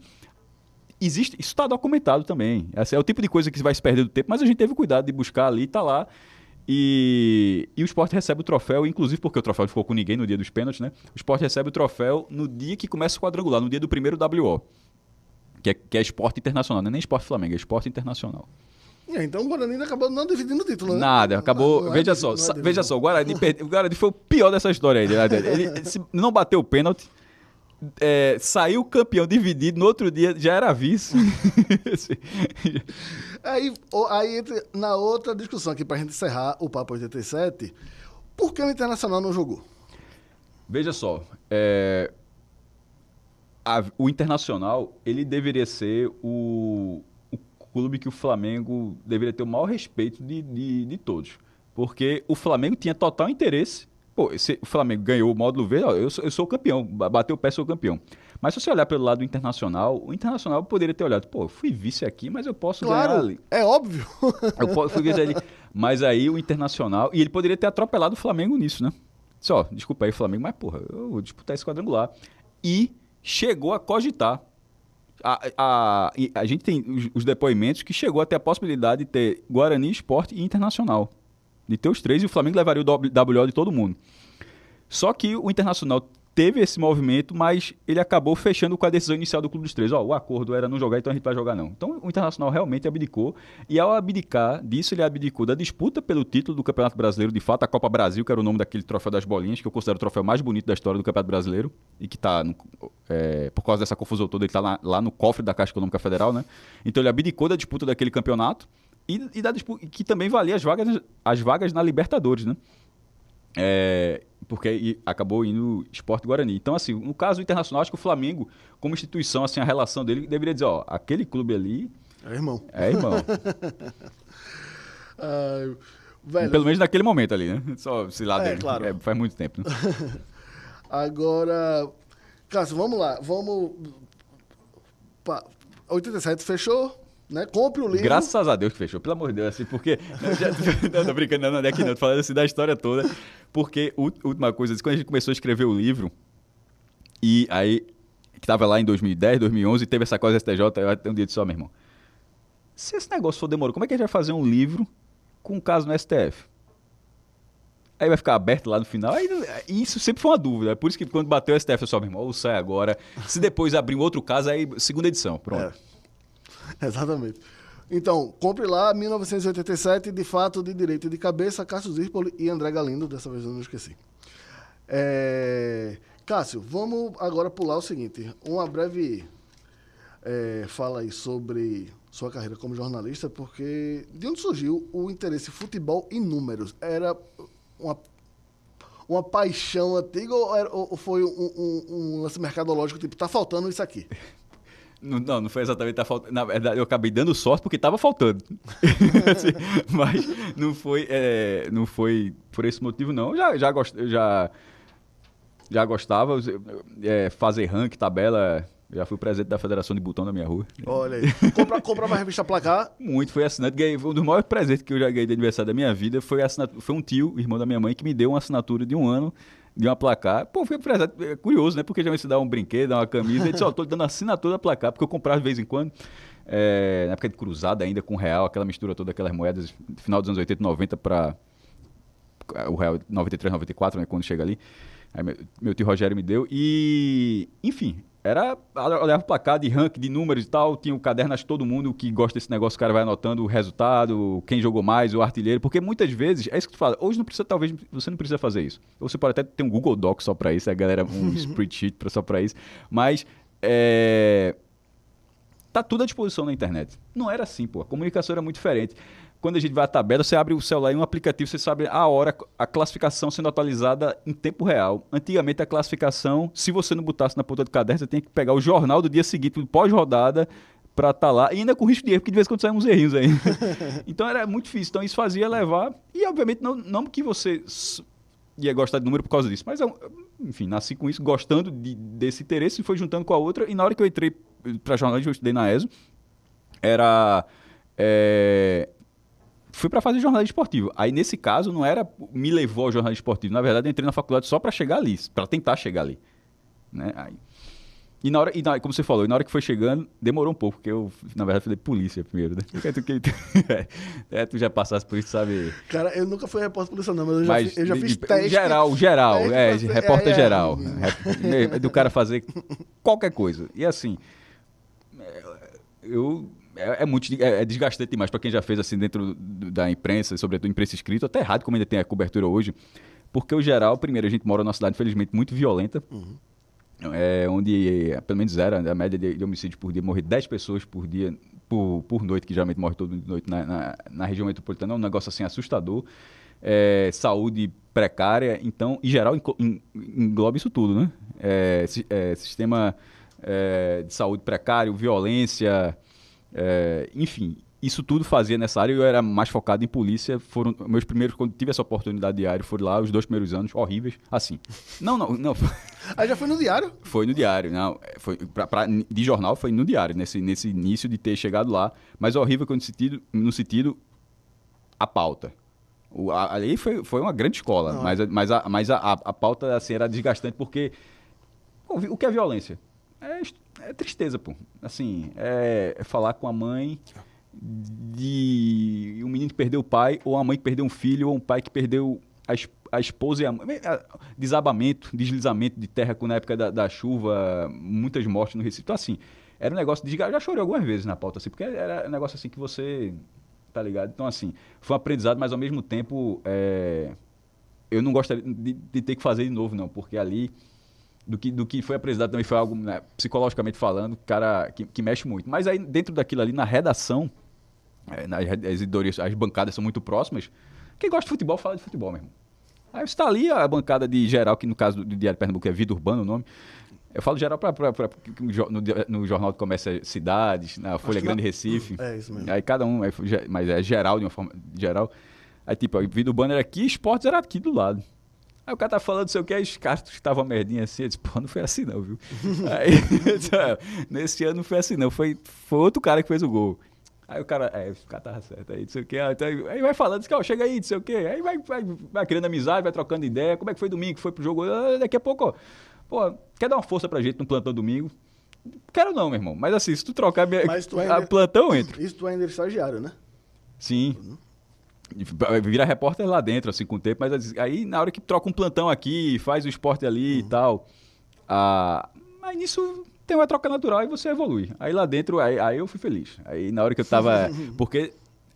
isso está documentado também. Esse é o tipo de coisa que vai se perder do tempo, mas a gente teve cuidado de buscar ali, tá lá. E o Sport recebe o troféu, inclusive porque o troféu não ficou com ninguém no dia dos pênaltis, né? O Sport recebe o troféu no dia que começa o quadrangular, no dia do primeiro WO, que é Sport Internacional, não é nem Sport Flamengo, é Sport Internacional. Então o Guarani acabou não dividindo o título, né? Nada, acabou. Não veja só, o Guarani foi o pior dessa história aí. Ele não bateu o pênalti. Saiu campeão dividido, no outro dia já era vice. Aí entra na outra discussão aqui, pra gente encerrar o Papo 87, por que o Internacional não jogou? Veja só, o Internacional, ele deveria ser o clube que o Flamengo deveria ter o maior respeito de todos. Porque o Flamengo tinha total interesse. Pô, o Flamengo ganhou o módulo V, ó, eu sou o campeão, bateu o pé, sou o campeão. Mas se você olhar pelo lado do Internacional, o Internacional poderia ter olhado, pô, eu fui vice aqui, mas eu posso ganhar ali. É óbvio. Eu fui vice ali. Mas aí o Internacional, e ele poderia ter atropelado o Flamengo nisso, né? Só, desculpa aí, Flamengo, mas porra, eu vou disputar esse quadrangular. E chegou a cogitar. A gente tem os depoimentos que chegou a ter a possibilidade de ter Guarani, Sport e Internacional. De ter os três, e o Flamengo levaria o WO de todo mundo. Só que o Internacional teve esse movimento, mas ele acabou fechando com a decisão inicial do Clube dos Três. Ó, o acordo era não jogar, então a gente vai jogar não. Então o Internacional realmente abdicou, e ao abdicar disso, ele abdicou da disputa pelo título do Campeonato Brasileiro, de fato, a Copa Brasil, que era o nome daquele troféu das bolinhas, que eu considero o troféu mais bonito da história do Campeonato Brasileiro, e que está, por causa dessa confusão toda, ele está lá no cofre da Caixa Econômica Federal, né? Então ele abdicou da disputa daquele campeonato, e da disputa, que também valia as vagas na Libertadores, né? Porque acabou indo Sport Guarani. Então, assim, no caso do Internacional, acho que o Flamengo, como instituição, assim, a relação dele deveria dizer, ó, aquele clube ali... É irmão. É irmão. Velho, pelo menos naquele momento ali, né? Só, sei lá, claro. Faz muito tempo, né? Agora, Cássio, vamos lá. 87 fechou, né? Compre o livro. Graças a Deus que fechou, pelo amor de Deus, assim, porque... não, tô brincando, não é aqui não, tô falando assim da história toda, porque, última coisa, quando a gente começou a escrever o livro, e aí, que tava lá em 2010, 2011, teve essa coisa STJ, eu até um dia disse, ó, meu irmão, se esse negócio for demorou, como é que a gente vai fazer um livro com um caso no STF? Aí vai ficar aberto lá no final. Aí, isso sempre foi uma dúvida. Por isso que quando bateu o STF, eu só, meu irmão, ou sai agora. Se depois abrir um outro caso, aí segunda edição. Pronto. Exatamente. Então, compre lá, 1987, de fato, de direito e de cabeça, Cássio Zirpoli e André Galindo. Dessa vez eu não esqueci. Cássio, vamos agora pular o seguinte. Uma breve fala aí sobre sua carreira como jornalista, porque de onde surgiu o interesse em futebol em números? Era uma paixão antiga ou foi um lance mercadológico, tipo, tá faltando isso aqui? Não foi exatamente tá faltando. Na verdade, eu acabei dando sorte porque estava faltando. Assim, mas não foi por esse motivo, não. Eu já gostava. Fazer ranking, tabela, Já fui presidente da Federação de Botão da minha rua. Olha aí. Comprava a revista Placar. Muito, foi assinante. Ganhei, um dos maiores presentes que eu já ganhei de aniversário da minha vida foi um tio, irmão da minha mãe, que me deu uma assinatura de 1 ano de uma Placar. Pô, foi curioso, né? Porque já me dá um brinquedo, dá uma camisa. Ele disse, ó, tô dando assinatura da Placar, porque eu comprava de vez em quando. Na época de cruzada ainda, com real, aquela mistura toda, aquelas moedas, final dos anos 80 e 90 para o real 93, 94, né? Quando chega ali. Aí meu tio Rogério me deu. E, enfim, olhava o placar de ranking, de números e tal, tinha o caderno, acho que todo mundo que gosta desse negócio, o cara vai anotando o resultado, quem jogou mais, o artilheiro, porque muitas vezes, é isso que tu fala, hoje não precisa, talvez você não precisa fazer isso. Ou você pode até ter um Google Docs só pra isso, a galera, um spreadsheet só pra isso, mas tá tudo à disposição na internet. Não era assim, pô, a comunicação era muito diferente. Quando a gente vai à tabela, você abre o celular em um aplicativo, você sabe a hora, a classificação sendo atualizada em tempo real. Antigamente, a classificação, se você não botasse na ponta do caderno, você tinha que pegar o jornal do dia seguinte, pós-rodada, para estar lá, e ainda com risco de erro, porque de vez em quando saem uns errinhos aí. Então, era muito difícil. Então, isso fazia levar... E, obviamente, não que você ia gostar de número por causa disso, mas, enfim, nasci com isso, gostando desse interesse, e foi juntando com a outra. E na hora que eu entrei para jornalismo, eu estudei na ESO, fui para fazer jornalismo esportivo. Aí, nesse caso, não era me levou ao jornalismo esportivo. Na verdade, eu entrei na faculdade só para chegar ali, para tentar chegar ali. Né? E na hora, como você falou, na hora que foi chegando, demorou um pouco, porque eu, na verdade, falei polícia primeiro. Né? Tu já passasse por isso, sabe? Cara, eu nunca fui repórter policial, não, mas eu já fiz teste. Geral, repórter geral. Do cara fazer qualquer coisa. E assim, é desgastante demais para quem já fez assim dentro da imprensa, sobretudo imprensa escrita, até rádio, como ainda tem a cobertura hoje, porque o geral, primeiro, a gente mora numa cidade, infelizmente, muito violenta, onde, pelo menos a média de homicídios por dia, morre 10 pessoas por dia, por noite, que geralmente morre toda noite na região metropolitana, é um negócio assim assustador, saúde precária, então, em geral, engloba isso tudo, né? Sistema de saúde precário, violência... enfim, isso tudo fazia nessa área. Eu era mais focado em polícia. Foram meus primeiros, quando tive essa oportunidade diária, foram lá os 2 primeiros anos, horríveis, assim. Não. Aí já foi no diário? Foi no diário, não. De jornal foi no diário, nesse início de ter chegado lá. Mas horrível no sentido a pauta. Ali foi uma grande escola, mas a pauta assim, era desgastante porque o que é violência? É tristeza, pô. Assim, falar com a mãe de um menino que perdeu o pai, ou uma mãe que perdeu um filho, ou um pai que perdeu a esposa e a mãe. Desabamento, deslizamento de terra na época da chuva, muitas mortes no Recife. Então, assim, era um negócio de... Eu já chorei algumas vezes na pauta, assim, porque era um negócio assim que você... Tá ligado? Então, assim, foi um aprendizado, mas ao mesmo tempo, eu não gostaria de ter que fazer de novo, não, porque ali... Do que foi apresentado também foi algo, né, psicologicamente falando, cara, que mexe muito. Mas aí, dentro daquilo ali, na redação, as editoриas, as bancadas são muito próximas. Quem gosta de futebol, fala de futebol mesmo. Aí você está ali, a bancada de geral, que no caso do Diário de Pernambuco é Vida Urbana o nome. Eu falo geral no Jornal do Comércio Cidades, na Folha Grande Recife. É isso mesmo. Aí cada um, mas é geral, de uma forma geral. Aí tipo, a Vida Urbana era aqui, Esportes era aqui do lado. Aí o cara tá falando, não sei o que, aí os caras estavam merdinha assim, eu disse, pô, não foi assim não, viu? Aí, nesse ano não foi assim não, foi outro cara que fez o gol. Aí o cara tava certo, aí não sei o que, aí vai falando, diz que, ó, chega aí, não sei o que, aí vai criando amizade, vai trocando ideia, como é que foi domingo, que foi pro jogo, daqui a pouco, ó, pô, quer dar uma força pra gente no plantão domingo? Quero não, meu irmão, mas assim, se tu trocar a plantão, eu entro. Isso tu ainda é estagiário, né? Sim. Vira repórter lá dentro, assim, com o tempo, mas aí na hora que troca um plantão aqui, faz o esporte ali e tal, aí nisso tem uma troca natural e você evolui. Aí lá dentro, aí eu fui feliz. Aí na hora que eu tava... Porque,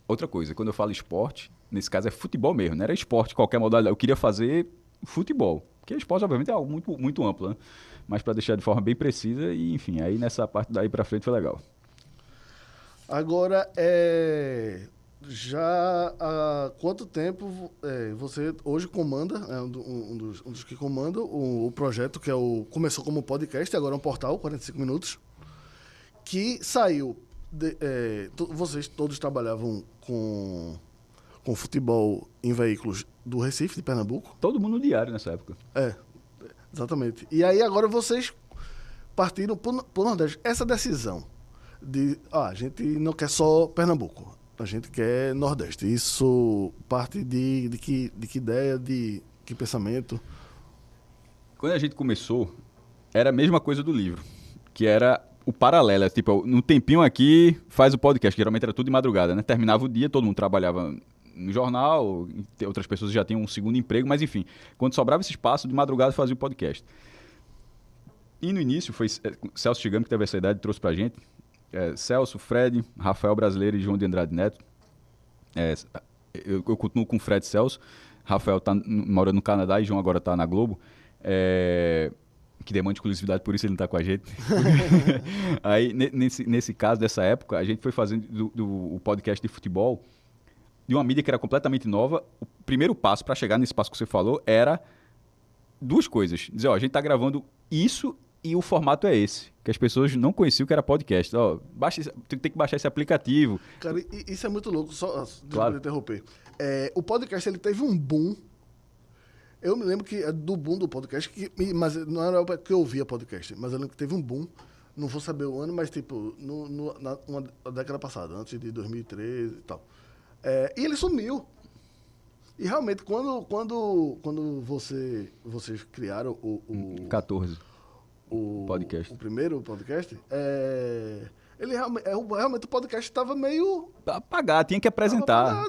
outra coisa, quando eu falo esporte, nesse caso é futebol mesmo, não era esporte, qualquer modalidade. Eu queria fazer futebol, porque esporte obviamente é algo muito, muito amplo, né? Mas para deixar de forma bem precisa e, enfim, aí nessa parte daí pra frente foi legal. Agora, já há quanto tempo você hoje comanda, um dos que comanda o projeto que começou como podcast, agora é um portal, 45 minutos, que saiu, vocês todos trabalhavam com futebol em veículos do Recife, de Pernambuco? Todo mundo no diário nessa época. Exatamente. E aí agora vocês partiram por Nordeste. Essa decisão de, a gente não quer só Pernambuco, a gente quer Nordeste. Isso parte de que ideia, de que pensamento? Quando a gente começou, era a mesma coisa do livro, que era o paralelo. Tipo, no tempinho aqui, faz o podcast, geralmente era tudo de madrugada, né? Terminava o dia, todo mundo trabalhava no jornal, outras pessoas já tinham um segundo emprego, mas enfim, quando sobrava esse espaço, de madrugada fazia o podcast. E no início foi Celso Chigami, que teve essa ideia, trouxe pra gente. Celso, Fred, Rafael Brasileiro e João de Andrade Neto. Eu continuo com o Fred e Celso. Rafael mora no Canadá e João agora tá na Globo. Que demanda exclusividade, por isso ele não tá com a gente. Aí, nesse caso, dessa época, a gente foi fazendo o podcast de futebol de uma mídia que era completamente nova. O primeiro passo para chegar nesse passo que você falou era duas coisas. Dizer, a gente tá gravando isso e o formato é esse. Que as pessoas não conheciam que era podcast. Tem que baixar esse aplicativo. Cara, isso é muito louco. Só claro. Interromper. O podcast, ele teve um boom. Eu me lembro que do boom do podcast, mas não era que eu ouvia podcast, mas eu lembro que teve um boom. Não vou saber o ano, mas tipo, na década passada, antes de 2013 e tal. E ele sumiu. E realmente, quando vocês criaram o 14. O podcast. O primeiro podcast, ele realmente o podcast estava meio apagado, tinha que apresentar.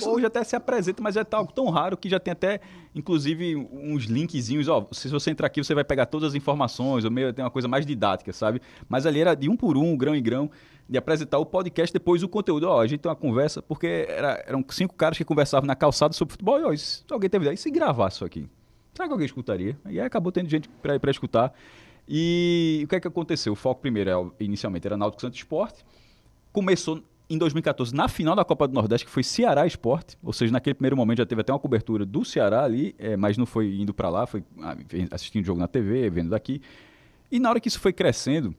Hoje até se apresenta, mas é algo tão raro que já tem até, inclusive, uns linkzinhos. Se você entrar aqui, você vai pegar todas as informações, tem uma coisa mais didática, sabe? Mas ali era de um por um, grão em grão, de apresentar o podcast, depois o conteúdo. A gente tem uma conversa, porque eram 5 caras que conversavam na calçada sobre futebol. Se alguém teve ideia, e se gravasse isso aqui? Será que alguém escutaria? E aí acabou tendo gente para escutar. E o que é que aconteceu? O foco primeiro, inicialmente, era Náutico Santa Esporte. Começou em 2014, na final da Copa do Nordeste, que foi Ceará Esporte. Ou seja, naquele primeiro momento já teve até uma cobertura do Ceará ali, mas não foi indo para lá, foi assistindo o jogo na TV, vendo daqui. E na hora que isso foi crescendo,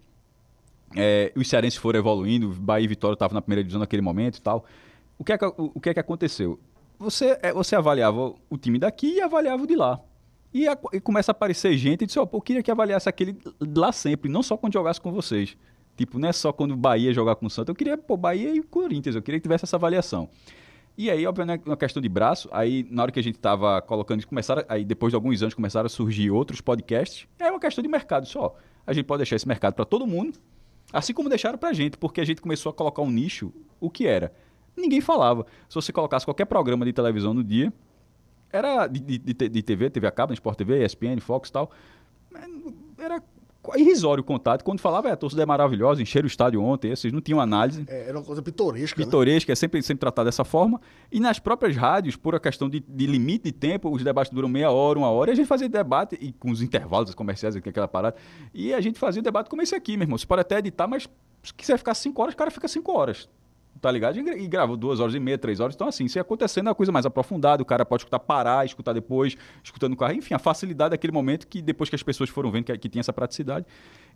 os cearenses foram evoluindo, Bahia e Vitória estavam na primeira divisão naquele momento e tal. O que é que aconteceu? Você avaliava o time daqui e avaliava o de lá. E começa a aparecer gente e disse, eu queria que avaliasse aquele lá sempre, não só quando jogasse com vocês. Tipo, não é só quando o Bahia jogar com o Santos, eu queria, Bahia e Corinthians, eu queria que tivesse essa avaliação. E aí, obviamente, uma questão de braço, aí na hora que a gente estava colocando, aí depois de alguns anos começaram a surgir outros podcasts, é uma questão de mercado só. A gente pode deixar esse mercado para todo mundo, assim como deixaram para a gente, porque a gente começou a colocar um nicho, o que era? Ninguém falava. Se você colocasse qualquer programa de televisão no dia, era de TV a cabo, Sport TV, ESPN, Fox e tal. Era irrisório o contato. Quando falava, a torcida é maravilhosa, encheram o estádio ontem, vocês não tinham análise. Era uma coisa pitoresca. Pitoresca, né? sempre tratado dessa forma. E nas próprias rádios, por a questão de limite de tempo, os debates duram meia hora, 1 hora, e a gente fazia debate, e com os intervalos comerciais, aquela parada, e a gente fazia debate como esse aqui, meu irmão. Você pode até editar, mas se quiser ficar 5 horas, o cara fica 5 horas. Tá ligado? E grava 2 horas e meia, 3 horas. Então, assim, se acontecendo é uma coisa mais aprofundada, o cara pode escutar, parar, escutar depois, escutando no carro. Enfim, a facilidade daquele momento que depois que as pessoas foram vendo que tinha essa praticidade.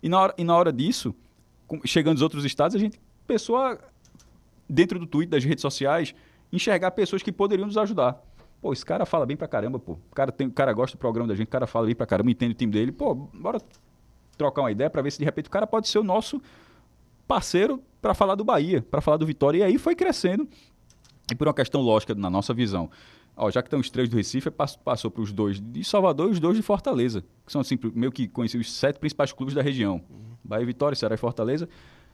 E na hora disso, chegando nos outros estados, a gente começou a, dentro do Twitter, das redes sociais, enxergar pessoas que poderiam nos ajudar. Pô, esse cara fala bem pra caramba, pô. O cara gosta do programa da gente, o cara fala bem pra caramba, entende o time dele. Pô, bora trocar uma ideia pra ver se de repente o cara pode ser o nosso parceiro para falar do Bahia, para falar do Vitória. E aí foi crescendo. E por uma questão lógica, na nossa visão, já que estão os 3 do Recife, passou para os 2 de Salvador e os 2 de Fortaleza, que são assim, meio que conhecidos os 7 principais clubes da região. Bahia, Vitória, Ceará e Fortaleza.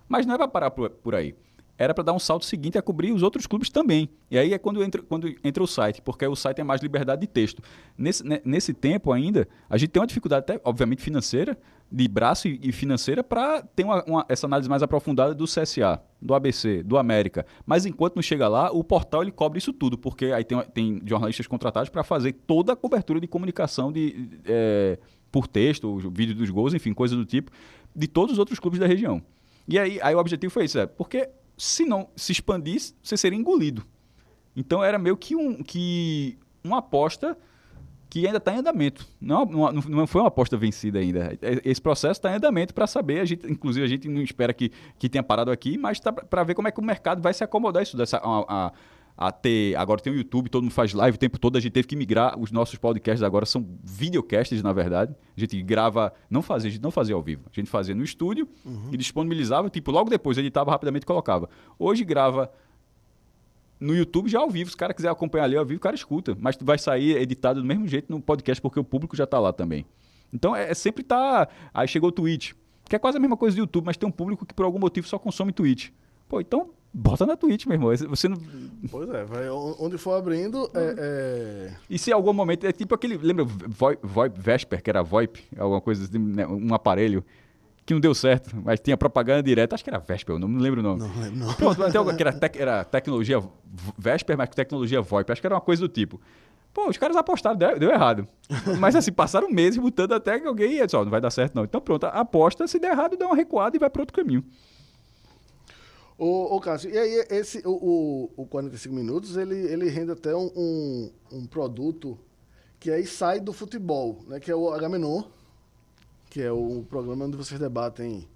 Mas não é para parar por aí. Era para dar um salto seguinte a cobrir os outros clubes também. E aí é quando entra o site, porque o site é mais liberdade de texto. Nesse tempo ainda, a gente tem uma dificuldade até, obviamente, financeira, de braço e financeira, para ter essa análise mais aprofundada do CSA, do ABC, do América. Mas enquanto não chega lá, o portal ele cobre isso tudo, porque aí tem jornalistas contratados para fazer toda a cobertura de comunicação por texto, vídeo dos gols, enfim, coisa do tipo, de todos os outros clubes da região. E aí o objetivo foi isso, porque se não se expandisse, você seria engolido. Então era meio que uma aposta que ainda está em andamento. Não foi uma aposta vencida ainda. Esse processo está em andamento para saber. Inclusive, a gente não espera que tenha parado aqui, mas tá para ver como é que o mercado vai se acomodar isso. Agora tem o YouTube, todo mundo faz live o tempo todo, a gente teve que migrar, os nossos podcasts agora são videocasts, na verdade. A gente grava, a gente não fazia ao vivo, a gente fazia no estúdio e disponibilizava, tipo, logo depois editava rapidamente e colocava. Hoje grava no YouTube já ao vivo, se o cara quiser acompanhar ali ao vivo, o cara escuta, mas vai sair editado do mesmo jeito no podcast, porque o público já tá lá também. Então sempre tá... Aí chegou o Twitch, que é quase a mesma coisa do YouTube, mas tem um público que por algum motivo só consome Twitch. Pô, então bota na Twitch, meu irmão. Você não... Pois é, vai onde for abrindo. E se em algum momento. É tipo aquele. Lembra VoIP, Vesper, que era VoIP, alguma coisa assim, né, um aparelho que não deu certo, mas tinha propaganda direta. Acho que era Vesper, eu não me lembro o nome. Não lembro, não. Pronto, até algo que era tecnologia Vesper, mas tecnologia VoIP. Acho que era uma coisa do tipo. Pô, os caras apostaram, deu errado. Mas assim, passaram meses botando até que alguém ia dizer, não vai dar certo não. Então pronto, aposta, se der errado, dá uma recuada e vai para outro caminho. Ô Cássio, e aí o 45 Minutos, ele rende até um produto que aí sai do futebol, né? Que é o Agamenon, que é o programa onde vocês debatem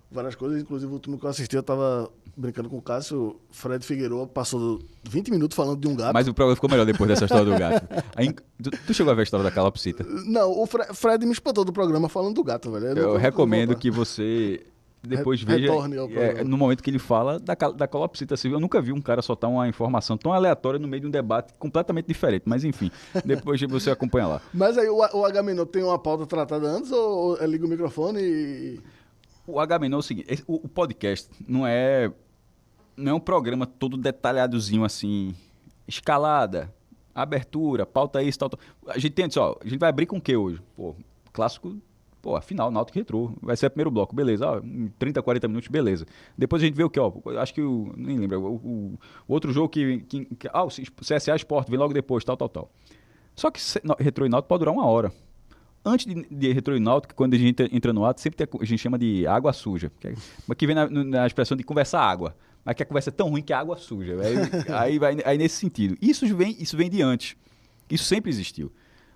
várias coisas. Inclusive, o último que eu assisti, eu tava brincando com o Cássio, Fred Figueiredo passou 20 minutos falando de um gato. Mas o programa ficou melhor depois dessa história do gato. Aí, tu chegou a ver a história da calopsita? Não, o Fred me espantou do programa falando do gato, velho. Eu recomendo que você depois veja no momento que ele fala da calopsita. Assim, eu nunca vi um cara soltar uma informação tão aleatória no meio de um debate completamente diferente. Mas enfim, depois você acompanha lá. Mas aí o Agamenon tem uma pauta tratada antes ou liga o microfone e... O Agamenon é o seguinte, o podcast não é um programa todo detalhadozinho assim, escalada, abertura, pauta isso, tal. A gente tem, a gente vai abrir com o que hoje? Pô, clássico, a final, Náutico e Retrô. Vai ser o primeiro bloco, beleza. 30, 40 minutos, beleza. Depois a gente vê o que, acho que nem lembro, o outro jogo o CSA Sport vem logo depois, tal. Só que Retrô e Náutico pode durar 1 hora. Antes de Retrô e Náutico, quando a gente entra no ato, sempre a gente chama de água suja. Que vem na expressão de conversar água. Mas que a conversa é tão ruim que é água suja. Aí vai nesse sentido. Isso vem de antes. Isso sempre existiu.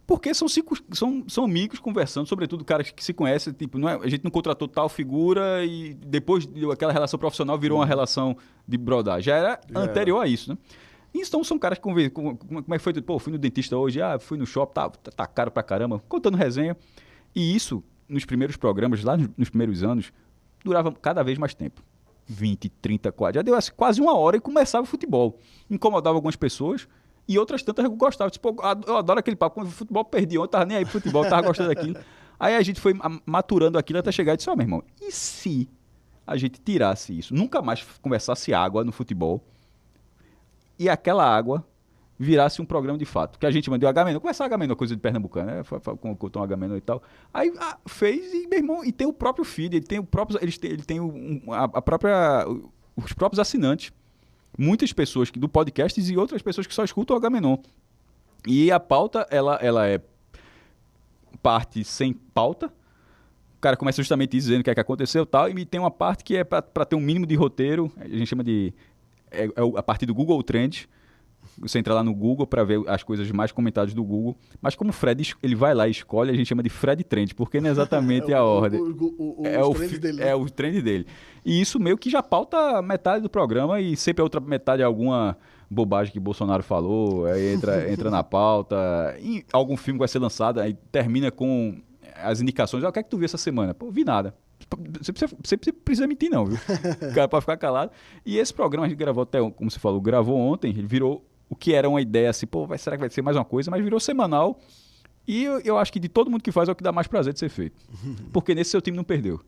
Porque são amigos conversando, sobretudo caras que se conhecem. Tipo, a gente não contratou tal figura e depois aquela relação profissional virou uma relação de brodagem. Já era anterior a isso, né? Então são caras que conversam. Como é que foi? Pô, fui no dentista hoje, fui no shopping, tá caro pra caramba, contando resenha. E isso, nos primeiros programas, lá nos primeiros anos, durava cada vez mais tempo. 20, 30, 40. Já deu quase 1 hora e começava o futebol. Incomodava algumas pessoas e outras tantas gostavam. Tipo, eu adoro aquele papo. Quando o futebol perdi ontem, tava nem aí pro futebol, tava gostando daquilo. Aí a gente foi maturando aquilo até chegar e disse, meu irmão, e se a gente tirasse isso? Nunca mais conversasse água no futebol e aquela água virasse um programa de fato. Que a gente mandou Agamenon, começar Agamenon, coisa de pernambucano, né? Com o Agamenon e tal. Aí fez e, meu irmão, e tem o próprio feed, ele tem o próprio, ele tem os próprios assinantes. Muitas pessoas do podcast e outras pessoas que só escutam o Agamenon. E a pauta, ela é parte sem pauta. O cara começa justamente dizendo o que é que aconteceu e tal, e tem uma parte que é para ter um mínimo de roteiro, a gente chama de... a partir do Google Trends. Você entra lá no Google para ver as coisas mais comentadas do Google. Mas como o Fred ele vai lá e escolhe, a gente chama de Fred Trend, porque não é exatamente a ordem. É o trend dele. E isso meio que já pauta metade do programa e sempre a outra metade é alguma bobagem que Bolsonaro falou, aí entra na pauta. E algum filme vai ser lançado, aí termina com as indicações. O que é que tu viu essa semana? Pô, vi nada. Você precisa mentir não, viu? O cara pode ficar calado. E esse programa a gente gravou até, como você falou, gravou ontem, ele virou o que era uma ideia assim, será que vai ser mais uma coisa? Mas virou semanal e eu acho que de todo mundo que faz é o que dá mais prazer de ser feito. Porque nesse seu time não perdeu.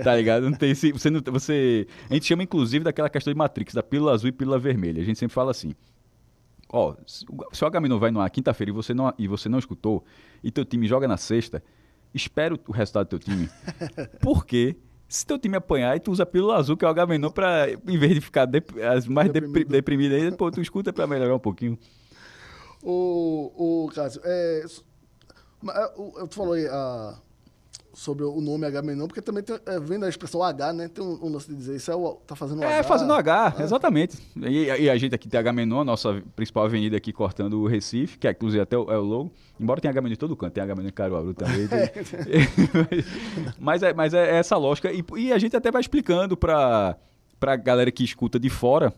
Tá ligado? Não tem, a gente chama inclusive daquela questão de Matrix, da pílula azul e pílula vermelha. A gente sempre fala assim, se o Agamenon vai na quinta-feira e você não escutou, e teu time joga na sexta, espera o resultado do teu time. Porque se teu time apanhar e tu usa a pílula azul, que é o Agamenon, pra, em vez de ficar mais deprimido aí, tu escuta pra melhorar um pouquinho. Cássio, tu falou aí sobre o nome Agamenon, porque também vem da expressão H, né? Tem um lance de dizer, isso tá fazendo H. Fazendo H, exatamente. E a gente aqui tem Agamenon, a nossa principal avenida aqui cortando o Recife, que é inclusive até o logo. Embora tenha Agamenon em todo canto, tem Agamenon em Caruaru também. Mas é essa lógica. E a gente até vai explicando pra galera que escuta de fora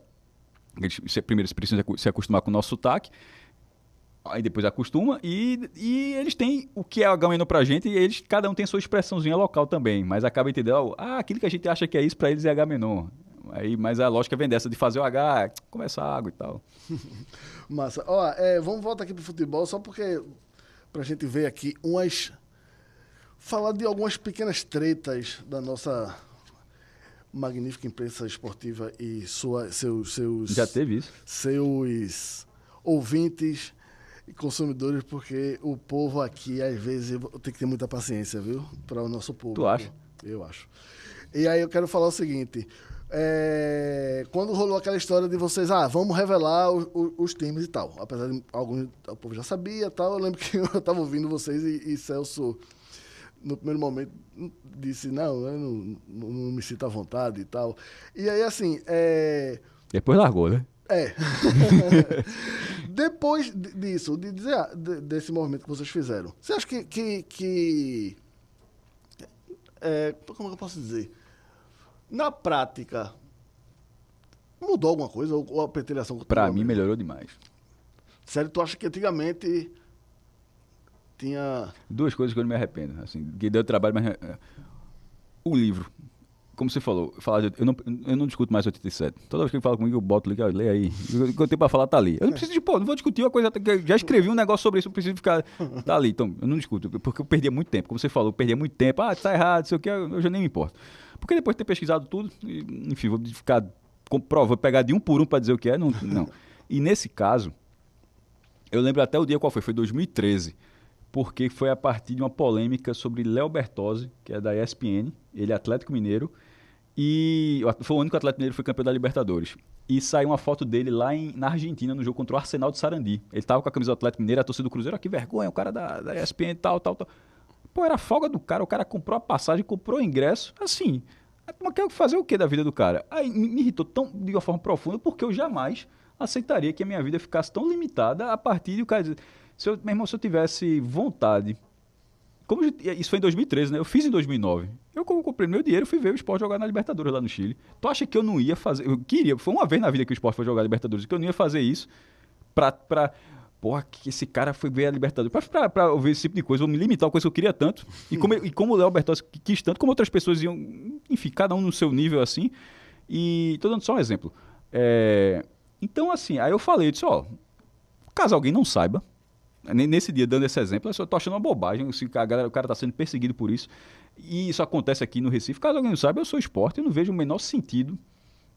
Primeiro, você precisa se acostumar com o nosso sotaque, aí depois acostuma, e eles têm o que é Agamenon pra gente, e cada um tem sua expressãozinha local também, mas acaba entendendo, aquilo que a gente acha que é isso, pra eles é Agamenon. Mas a lógica vem dessa de fazer o H, começar a água e tal. Massa. Vamos voltar aqui pro futebol, só porque pra gente ver aqui falar de algumas pequenas tretas da nossa magnífica imprensa esportiva e seus Já teve isso? Seus ouvintes e consumidores, porque o povo aqui, às vezes, tem que ter muita paciência, viu? Para o nosso povo. Tu acha? Eu acho. E aí eu quero falar o seguinte. Quando rolou aquela história de vocês, vamos revelar os times e tal. Apesar de o povo já sabia e tal, eu lembro que eu estava ouvindo vocês e Celso, no primeiro momento, disse, não, eu não me sinto à vontade e tal. E aí, assim... Depois largou, né? Depois disso, de dizer, desse movimento que vocês fizeram, você acha que como é que eu posso dizer? Na prática, mudou alguma coisa? Ou a pretensão... Pra mim, melhorou demais. Sério, tu acha que antigamente tinha... Duas coisas que eu não me arrependo. Assim, que deu trabalho, mas... O livro. Como você falou, eu não discuto mais 87. Toda vez que ele fala comigo, eu boto ali, lê aí. O que eu tenho pra falar tá ali. Eu não preciso não vou discutir uma coisa, que eu já escrevi um negócio sobre isso, eu preciso ficar... Tá ali, então, eu não discuto, porque eu perdia muito tempo. Como você falou, eu perdia muito tempo. Tá errado, não sei o que, eu já nem me importo. Porque depois de ter pesquisado tudo, enfim, vou ficar vou pegar de um por um pra dizer o que é, não. E nesse caso, eu lembro até o dia qual foi 2013, porque foi a partir de uma polêmica sobre Léo Bertozzi, que é da ESPN, ele é Atlético Mineiro, e foi o único Atlético Mineiro que foi campeão da Libertadores. E saiu uma foto dele lá na Argentina, no jogo contra o Arsenal de Sarandi. Ele tava com a camisa do Atlético Mineiro, a torcida do Cruzeiro, que vergonha, o cara da ESPN e tal. Pô, era a folga do cara, o cara comprou a passagem, comprou o ingresso, assim... Mas quer fazer o que da vida do cara? Aí me irritou de uma forma profunda, porque eu jamais aceitaria que a minha vida ficasse tão limitada a partir de o cara dizer... Meu irmão, se eu tivesse vontade... Isso foi em 2013, né? Eu fiz em 2009. Eu comprei meu dinheiro e fui ver o Sport jogar na Libertadores lá no Chile. Tu acha que eu não ia fazer... Eu queria... Foi uma vez na vida que o Sport foi jogar a Libertadores, que eu não ia fazer isso porra, que esse cara foi ver a Libertadores. Pra ouvir esse tipo de coisa, vou me limitar a uma coisa que eu queria tanto. E como o Léo Bertozzi quis tanto, como outras pessoas iam... Enfim, cada um no seu nível, assim. E tô dando só um exemplo. Então, assim, aí eu falei, disse, caso alguém não saiba, nesse dia, dando esse exemplo, eu tô achando uma bobagem, assim, o cara tá sendo perseguido por isso. E isso acontece aqui no Recife. Caso alguém não saiba, eu sou esporte, eu não vejo o menor sentido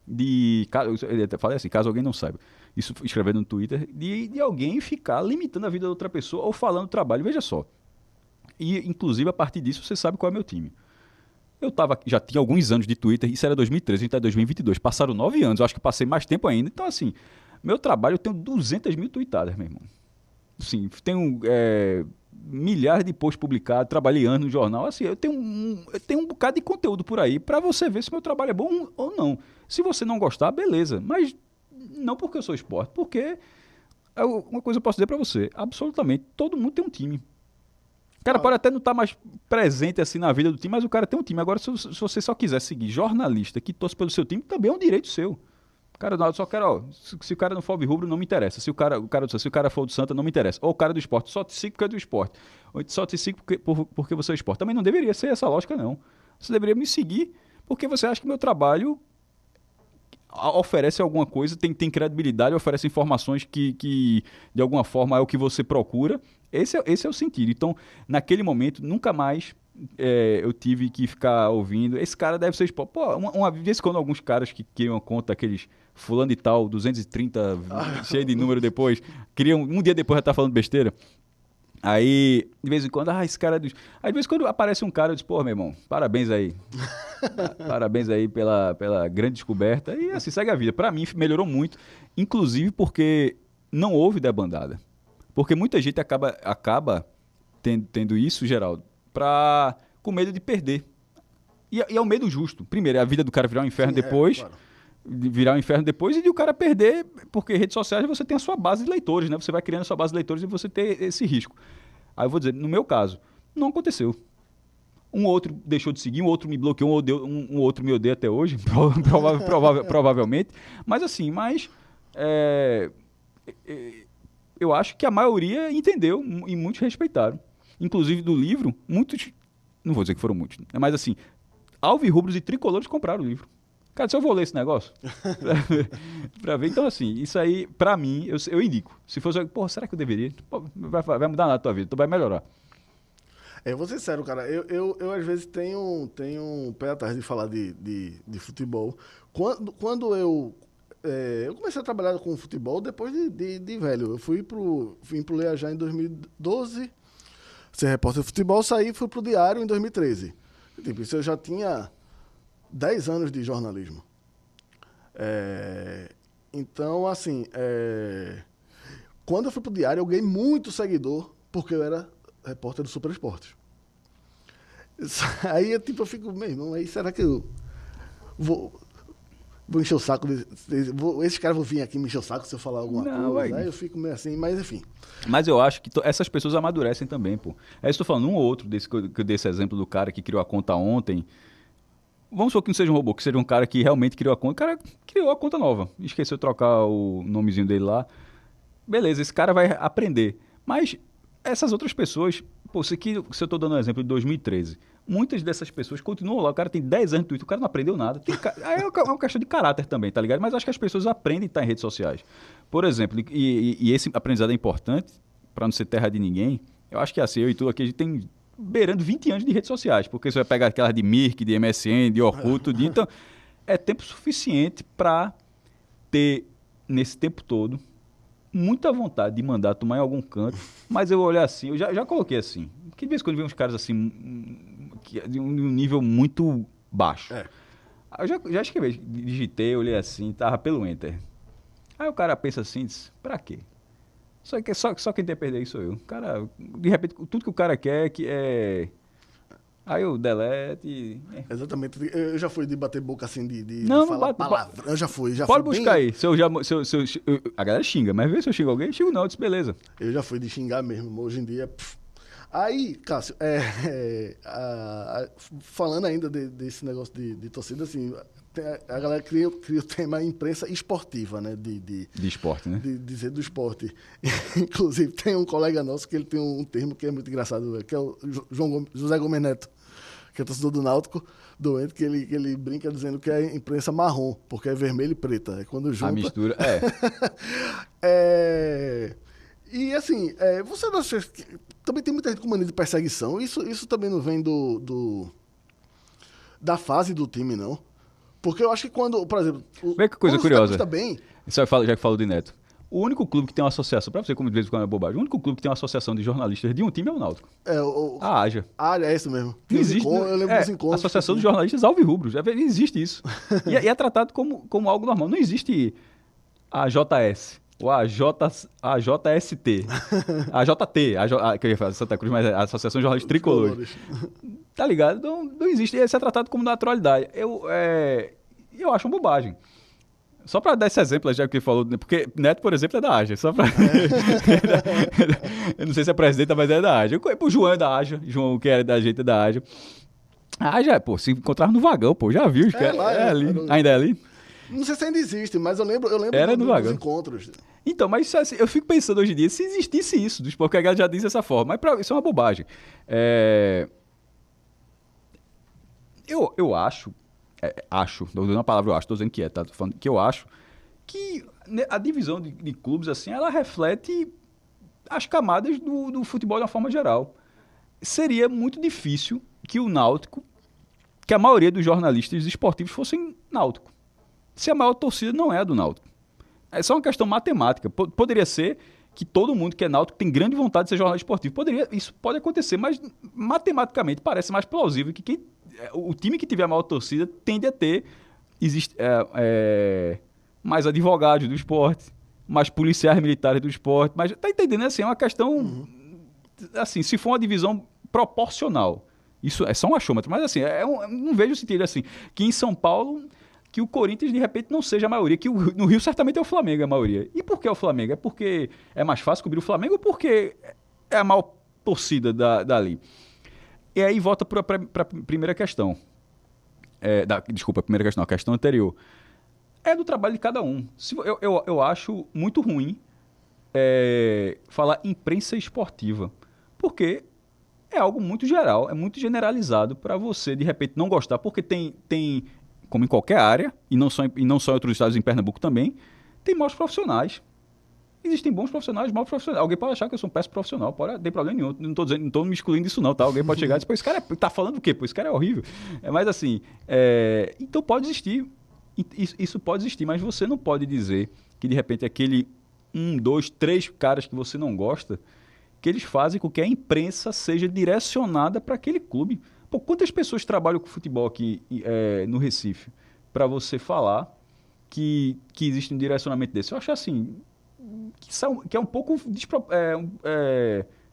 eu até falei assim, caso alguém não saiba, isso escrevendo no Twitter, de alguém ficar limitando a vida da outra pessoa ou falando do trabalho. Veja só. E, inclusive, a partir disso, você sabe qual é o meu time. Já tinha alguns anos de Twitter, isso era 2013, a gente tá em 2022. Passaram 9 anos, eu acho que passei mais tempo ainda. Então, assim, meu trabalho, eu tenho 200 mil tweetadas, meu irmão. Assim, tenho milhares de posts publicados, trabalhei anos no jornal. Assim, eu tenho um bocado de conteúdo por aí para você ver se meu trabalho é bom ou não. Se você não gostar, beleza. Mas não porque eu sou esporte, porque uma coisa eu posso dizer para você, absolutamente todo mundo tem um time. O cara pode até não estar mais presente assim na vida do time, mas o cara tem um time. Agora, se você só quiser seguir jornalista que torce pelo seu time, também é um direito seu. Cara, eu só quero, se o cara não for alvirrubro, não me interessa. Se o cara for do Santa, não me interessa. Ou o cara do esporte, só te sigo porque é do esporte. Ou só te sigo porque você é esporte. Também não deveria ser essa lógica, não. Você deveria me seguir porque você acha que meu trabalho oferece alguma coisa, tem credibilidade, oferece informações que de alguma forma é o que você procura. Esse é o sentido. Então, naquele momento, nunca mais eu tive que ficar ouvindo. Esse cara deve ser esporte. Pô, uma vez quando alguns caras que criam conta, aqueles fulano e tal, 230, cheio de número depois, criam, um dia depois já tá falando besteira. Aí, de vez em quando, esse cara é dos... Aí, de vez em quando aparece um cara, eu disse, pô, meu irmão, parabéns aí. Parabéns aí pela grande descoberta. E assim, segue a vida. Pra mim, melhorou muito, inclusive porque não houve debandada. Porque muita gente acaba tendo isso, Geraldo, com medo de perder. E é um medo justo. Primeiro, é a vida do cara virar um inferno depois... Claro. Virar um inferno depois e de o cara perder, porque redes sociais você tem a sua base de leitores, né? Você vai criando a sua base de leitores e você tem esse risco. Aí eu vou dizer, no meu caso, não aconteceu. Um outro deixou de seguir, um outro me bloqueou, um outro me odeia até hoje, provavelmente. Mas assim, Eu acho que a maioria entendeu e muitos respeitaram. Inclusive do livro, muitos, não vou dizer que foram muitos, mas assim, alvirrubros e tricolores compraram o livro. Cara, se eu vou ler esse negócio pra ver, então assim, isso aí, pra mim, eu indico. Se fosse, pô, será que eu deveria? Pô, vai mudar nada a tua vida, tu vai melhorar. Eu vou ser sério, cara. Eu às vezes tenho um pé atrás de falar de futebol. Quando eu comecei a trabalhar com futebol depois de velho. Eu vim pro Leajá em 2012, ser repórter de futebol, saí e fui pro Diário em 2013. Tipo, isso eu já tinha 10 anos de jornalismo. Então, assim, quando eu fui pro Diário, eu ganhei muito seguidor, porque eu era repórter do Super Esportes. Aí, tipo, eu fico, meu irmão, aí será que eu vou encher o saco? Esses caras vão vir aqui me encher o saco se eu falar alguma coisa. Aí eu fico meio assim, mas enfim. Mas eu acho que essas pessoas amadurecem também, pô. Aí estou falando um ou outro que eu dei esse exemplo do cara que criou a conta ontem. Vamos supor que não seja um robô, que seja um cara que realmente criou a conta. O cara criou a conta nova. Esqueceu de trocar o nomezinho dele lá. Beleza, esse cara vai aprender. Mas essas outras pessoas, pô, se eu estou dando um exemplo de 2013, muitas dessas pessoas continuam lá. O cara tem 10 anos de Twitter, o cara não aprendeu nada. Aí é uma questão de caráter também, tá ligado? Mas acho que as pessoas aprendem a estar em redes sociais. Por exemplo, e esse aprendizado é importante, para não ser terra de ninguém. Eu acho que assim, eu e tu aqui, a gente tem beirando 20 anos de redes sociais, porque você vai pegar aquelas de Mirk, de MSN, de Orkut, tudo. Então, é tempo suficiente para ter, nesse tempo todo, muita vontade de mandar tomar em algum canto, mas eu vou olhar assim, eu já coloquei assim, que de vez em quando vem uns caras assim, de um nível muito baixo. Eu já escrevi, digitei, olhei assim, tava pelo Enter. Aí o cara pensa assim, diz, pra quê? Só quem tem a perder isso sou eu. O cara, de repente, tudo que o cara quer que é... Aí eu delete e... Exatamente. Eu já fui de bater boca assim, de não falar bate, palavra. Eu já fui pode bem... buscar aí. A galera xinga, mas vê se eu xingo alguém. Xingo não, eu disse beleza. Eu já fui de xingar mesmo. Hoje em dia... Aí, Cássio, falando ainda desse negócio de torcida, assim, a galera cria o tema imprensa esportiva, né? De esporte, né? De dizer do esporte. Inclusive, tem um colega nosso que ele tem um termo que é muito engraçado, que é o José Gomes Neto, que é torcedor do Náutico, doente, que ele brinca dizendo que é imprensa marrom, porque é vermelho e preta. É quando junta... A mistura, E assim, você não acha que também tem muita gente com mania de perseguição? Isso também não vem da fase do time, não? Porque eu acho que quando, por exemplo... Vê que coisa curiosa. Tá bem, já que falou de Neto. O único clube que tem uma associação, pra você como de vez em quando é bobagem, o único clube que tem uma associação de jornalistas de um time é o Náutico. A AJA. É isso mesmo. Não existe, eu lembro dos encontros. Associação de Jornalistas Alvirrubros. Existe isso. e é tratado como algo normal. Não existe a JS. Ou a JST, a JT, que eu ia falar Santa Cruz, mas é a Associação de Jornalistas Tricolores. Tá ligado? Não existe. Isso é tratado como naturalidade. Eu acho uma bobagem. Só para dar esse exemplo, já que ele falou, porque Neto, por exemplo, é da AJA. Só pra... Eu não sei se é presidente, mas é da AJA. O João é da AJA, João, que era da gente, é da AJA. A AJA, pô, se encontrava no vagão, pô, já viu? Ali. Ainda é ali? Não sei se ainda existe, mas eu lembro era dos encontros. Então, mas assim, eu fico pensando hoje em dia, se existisse isso, porque a galera já diz dessa forma, mas isso é uma bobagem. Eu acho, não usando a palavra eu acho, estou dizendo que tá? Tô falando que eu acho que a divisão de clubes, assim, ela reflete as camadas do futebol de uma forma geral. Seria muito difícil que o Náutico, que a maioria dos jornalistas esportivos fossem Náutico. Se a maior torcida não é a do Náutico. É só uma questão matemática. Poderia ser que todo mundo que é náutico tem grande vontade de ser jornalista esportivo. Isso pode acontecer, mas matematicamente parece mais plausível que o time que tiver a maior torcida tende a ter mais advogados do esporte, mais policiais militares do esporte. Mas tá entendendo? Assim, é uma questão... Assim, se for uma divisão proporcional, isso é só um achômetro, mas assim, não vejo sentido assim, que em São Paulo... que o Corinthians, de repente, não seja a maioria, que no Rio certamente é o Flamengo a maioria. E por que é o Flamengo? É porque é mais fácil cobrir o Flamengo ou porque é a maior torcida dali? E aí volta para a primeira questão. Desculpa, a primeira questão, a questão anterior. É do trabalho de cada um. Eu acho muito ruim falar imprensa esportiva, porque é algo muito geral, é muito generalizado para você, de repente, não gostar, porque tem como em qualquer área, e não só em outros estados, em Pernambuco também, tem maus profissionais. Existem bons profissionais, maus profissionais. Alguém pode achar que eu sou um péssimo profissional, não tem problema nenhum. Não estou me excluindo disso não, tá? Alguém pode chegar e dizer, pô, esse cara tá falando o quê? Pô, esse cara é horrível. Mas assim, então pode existir, isso pode existir, mas você não pode dizer que de repente aquele 1, 2, 3 caras que você não gosta, que eles fazem com que a imprensa seja direcionada para aquele clube. Pô, quantas pessoas trabalham com futebol aqui no Recife para você falar que existe um direcionamento desse? Eu acho assim, que é um pouco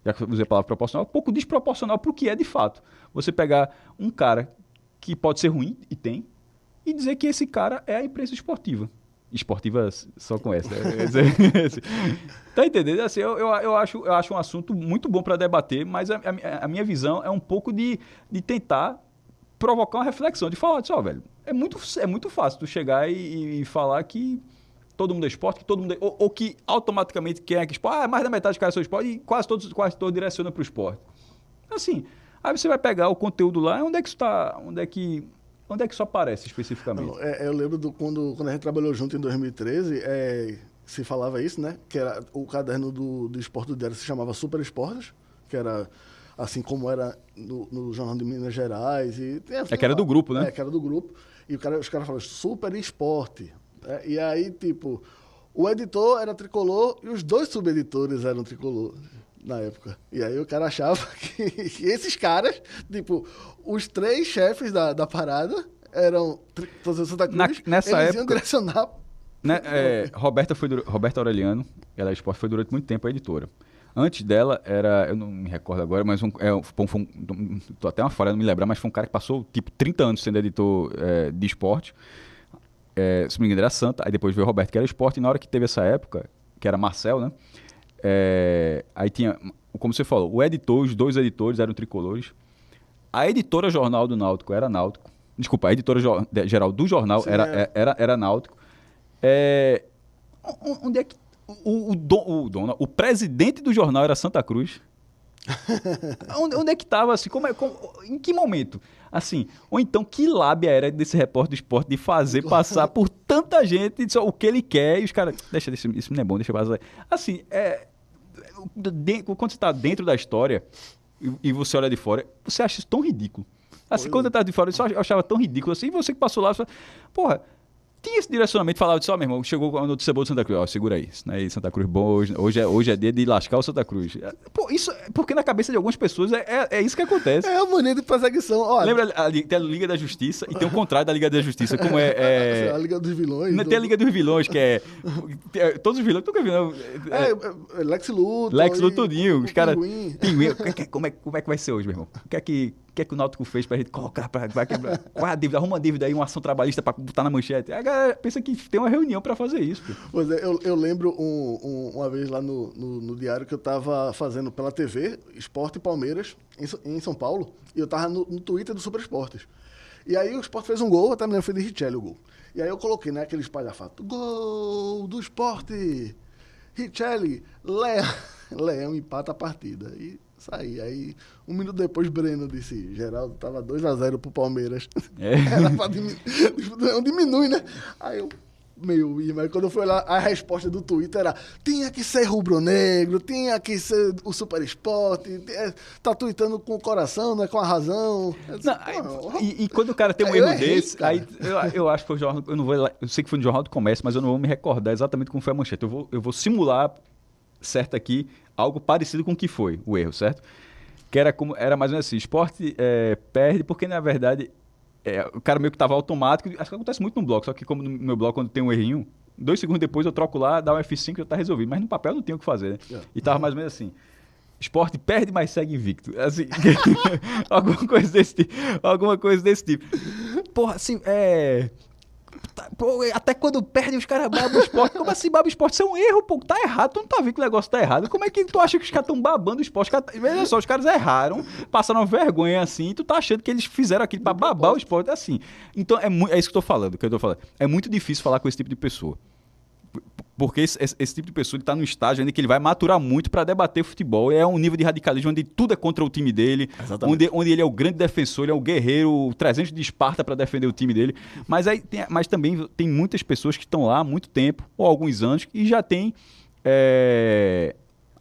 já que eu usei a palavra proporcional, um pouco desproporcional para o que é de fato. Você pegar um cara que pode ser ruim, e tem, e dizer que esse cara é a imprensa esportiva. Esportiva só com essa. Tá entendendo? Assim, eu acho um assunto muito bom para debater, mas a minha visão é um pouco de tentar provocar uma reflexão, de falar assim, velho, é muito fácil tu chegar e falar que todo mundo é esporte, que todo mundo ou que automaticamente quem é que esporte, mais da metade dos caras são esporte e quase todos direcionam para o esporte. Assim, aí você vai pegar o conteúdo lá, onde é que isso aparece especificamente? Eu lembro quando a gente trabalhou junto em 2013, se falava isso, né? Que era o caderno do Esporte do Diário se chamava Super Esportes, que era assim como era no Jornal de Minas Gerais. Que era do grupo, né? Que era do grupo. E os caras falavam Super Esporte. E aí, tipo, o editor era tricolor e os 2 subeditores eram tricolor na época. E aí o cara achava que esses caras, tipo, os 3 chefes da parada eram Santa Cruz. Nessa eles época, iam direcionar... Né, Roberta Aureliano, ela foi durante muito tempo a editora. Antes dela eu não me recordo agora, mas tô até uma falha, não me lembrar, mas foi um cara que passou tipo 30 anos sendo editor de esporte. Se não me engano era Santa, aí depois veio o Roberto, que era esporte, e na hora que teve essa época, que era Marcel, né? Aí tinha, como você falou, os 2 editores eram tricolores. A editora jornal do Náutico era Náutico. Desculpa, a editora geral do jornal era Náutico. Onde é que o presidente do jornal era Santa Cruz? onde é que estava, assim, em que momento? Assim, ou então, que lábia era desse repórter do esporte de fazer passar por tanta gente o que ele quer e os caras, deixa, isso não é bom, deixa eu passar. Assim, quando você está dentro da história e você olha de fora, você acha isso tão ridículo. Assim, quando eu estava de fora, eu achava tão ridículo assim, e você que passou lá, você fala, porra, tinha esse direcionamento, falava disso, meu irmão, chegou a notícia boa do Santa Cruz, segura aí, isso, né? Santa Cruz bom, hoje é dia de lascar o Santa Cruz. Pô, isso, porque na cabeça de algumas pessoas é isso que acontece. É a mania de perseguição. Olha, lembra, tem a Liga da Justiça e tem o contrário da Liga da Justiça, como a Liga dos Vilões. Não tem a Liga dos Vilões, que todos os vilões, tu nunca viu, Lex Luthor. Lex Luthor, tudinho, os caras... Pinguim. Como é que vai ser hoje, meu irmão? O que é que o Náutico fez pra gente colocar, qual é a dívida? Arruma uma dívida aí, uma ação trabalhista pra botar na manchete. A galera pensa que tem uma reunião pra fazer isso. Pô. Pois é, eu lembro uma vez lá no diário que eu tava fazendo pela TV, Esporte Palmeiras, em São Paulo, e eu tava no Twitter do Super Esportes. E aí o Sport fez um gol, até me lembro, foi de Richelli o gol. E aí eu coloquei, né, aquele espalhafato, gol do Sport, Richelli, Leão empata a partida. E saí. Aí, 1 minuto depois, Breno disse, Geraldo, tava 2-0 pro Palmeiras. Era pra diminuir. Não diminui, né? Aí eu, mas quando eu fui lá, a resposta do Twitter era, tinha que ser rubro-negro, tinha que ser o Super Esporte, tá tweetando com o coração, não é com a razão. E quando o cara tem um erro desse, aí eu acho que foi o jornal, eu sei que foi no Jornal do Comércio, mas eu não vou me recordar exatamente como foi a manchete. Eu vou simular, certo aqui, algo parecido com o que foi o erro, certo? Que era mais ou menos assim, esporte perde porque, na verdade, o cara meio que estava automático. Acho que acontece muito no bloco, só que como no meu bloco, quando tem um errinho, 2 segundos depois eu troco lá, dá um F5 e já tá resolvido. Mas no papel não tem o que fazer, né? E tava mais ou menos assim, esporte perde, mas segue invicto. Assim, alguma coisa desse tipo. Porra, assim, Pô, até quando perde, os caras babam o esporte. Como assim baba o esporte? Isso é um erro, pô. Tá errado. Tu não tá vendo que o negócio tá errado. Como é que tu acha que os caras estão babando o esporte? Veja só, os caras erraram, passaram vergonha assim, e tu tá achando que eles fizeram aquilo pra babar o esporte. É assim. Então, é isso que eu tô falando, É muito difícil falar com esse tipo de pessoa. Porque esse tipo de pessoa ele tá num estágio ainda que ele vai maturar muito para debater o futebol. É um nível de radicalismo onde tudo é contra o time dele, onde ele é o grande defensor, ele é o guerreiro, o 300 de Esparta para defender o time dele. Mas também tem muitas pessoas que estão lá há muito tempo, ou alguns anos, e já têm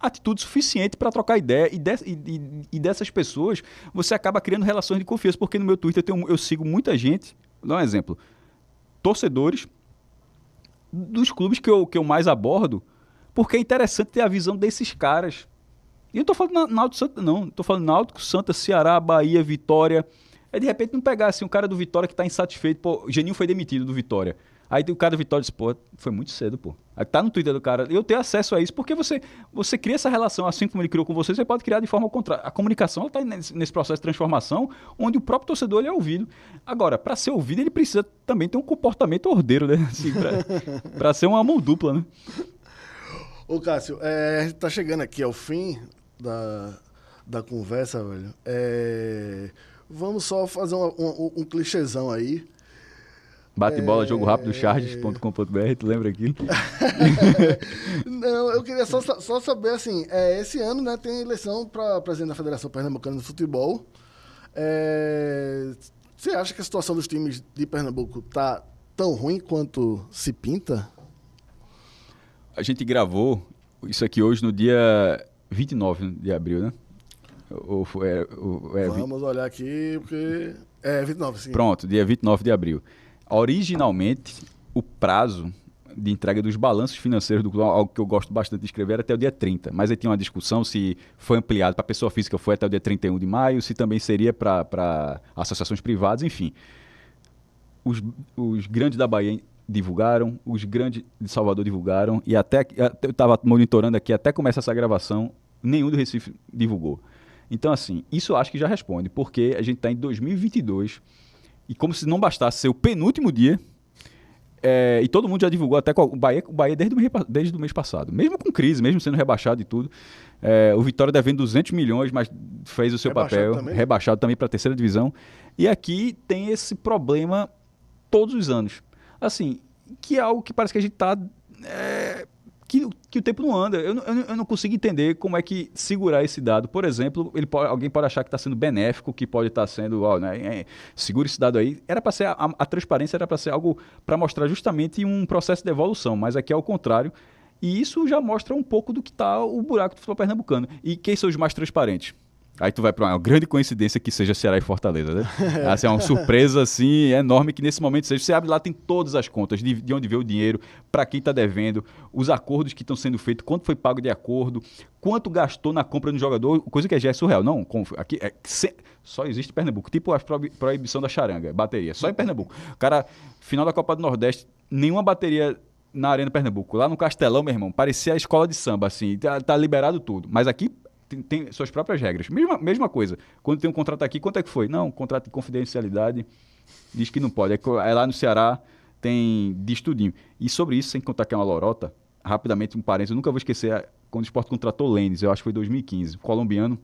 atitude suficiente para trocar ideia. E dessas pessoas, você acaba criando relações de confiança. Porque no meu Twitter eu sigo muita gente, vou dar um exemplo, torcedores dos clubes que eu mais abordo, porque é interessante ter a visão desses caras. E eu não tô falando Náutico Santa, não. Tô falando Náutico, Santa, Ceará, Bahia, Vitória. Aí, de repente, não pegar assim, um cara do Vitória que tá insatisfeito. Pô, o Geninho foi demitido do Vitória. Aí o cara do Vitória disse, pô, foi muito cedo, pô. Aí tá no Twitter do cara. Eu tenho acesso a isso porque você cria essa relação, assim como ele criou com você pode criar de forma contrária. A comunicação ela tá nesse processo de transformação, onde o próprio torcedor ele é ouvido. Agora, para ser ouvido, ele precisa também ter um comportamento ordeiro, né? Assim, pra ser uma mão dupla, né? Ô, Cássio, a gente tá chegando aqui ao fim da conversa, velho. Vamos só fazer um clichêzão aí. Bate bola, jogo rápido, charges.com.br, tu lembra aquilo? Não, eu queria só saber, assim, esse ano, né, tem eleição para presidente da Federação Pernambucana de Futebol. Você acha que a situação dos times de Pernambuco tá tão ruim quanto se pinta? A gente gravou isso aqui hoje no dia 29 de abril, né? Vamos olhar aqui, porque... 29, sim. Pronto, dia 29 de abril. Originalmente, o prazo de entrega dos balanços financeiros do clube, algo que eu gosto bastante de escrever, era até o dia 30. Mas aí tinha uma discussão se foi ampliado para a pessoa física, foi até o dia 31 de maio, se também seria para associações privadas, enfim. Os grandes da Bahia divulgaram, os grandes de Salvador divulgaram, e até eu estava monitorando aqui, até começar essa gravação, nenhum do Recife divulgou. Então, assim, isso eu acho que já responde, porque a gente está em 2022, e como se não bastasse ser o penúltimo dia, e todo mundo já divulgou, até o Bahia desde o mês passado, mesmo com crise, mesmo sendo rebaixado e tudo, o Vitória devendo 200 milhões, mas fez o seu papel, rebaixado também para a terceira divisão, e aqui tem esse problema todos os anos. Assim, que é algo que parece que a gente está... que o tempo não anda. Eu não consigo entender como é que segurar esse dado. Por exemplo, alguém pode achar que está sendo benéfico, que pode estar sendo... segura esse dado aí. Era para ser... A transparência era para ser algo para mostrar justamente um processo de evolução, mas aqui é o contrário. E isso já mostra um pouco do que está o buraco do futebol pernambucano. E quem são os mais transparentes? Aí tu vai para uma grande coincidência que seja Ceará e Fortaleza, né? Assim, é uma surpresa assim, enorme que nesse momento seja. Você abre lá, tem todas as contas, de onde veio o dinheiro, para quem está devendo, os acordos que estão sendo feitos, quanto foi pago de acordo, quanto gastou na compra do jogador, coisa que já é surreal. Não, aqui só existe em Pernambuco, tipo a proibição da charanga, bateria, só em Pernambuco. O cara, final da Copa do Nordeste, nenhuma bateria na Arena Pernambuco. Lá no Castelão, meu irmão, parecia a escola de samba, assim, tá liberado tudo. Mas aqui tem suas próprias regras. Mesma coisa. Quando tem um contrato aqui, quanto é que foi? Não, contrato de confidencialidade diz que não pode. Aí lá no Ceará diz tudinho. E sobre isso, sem contar que é uma lorota, rapidamente um parênteses, eu nunca vou esquecer quando o Sport contratou o Lênis, eu acho que foi em 2015, colombiano,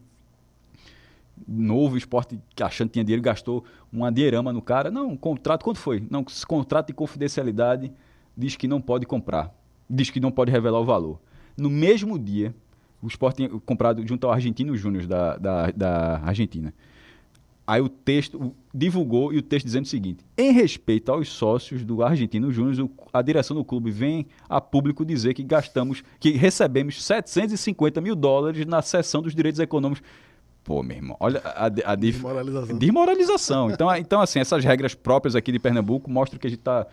novo, o Sport achando que tinha dinheiro, gastou uma dinheirama no cara. Não, contrato, quanto foi? Não, contrato de confidencialidade diz que não pode comprar, diz que não pode revelar o valor. No mesmo dia, o Sport tinha comprado junto ao Argentino Júnior da Argentina. Aí o texto divulgou e o texto dizendo o seguinte: em respeito aos sócios do Argentino Júnior, a direção do clube vem a público dizer que recebemos $750 mil na cessão dos direitos econômicos. Pô, meu irmão, olha a desmoralização. Então, assim, essas regras próprias aqui de Pernambuco mostram que a gente está,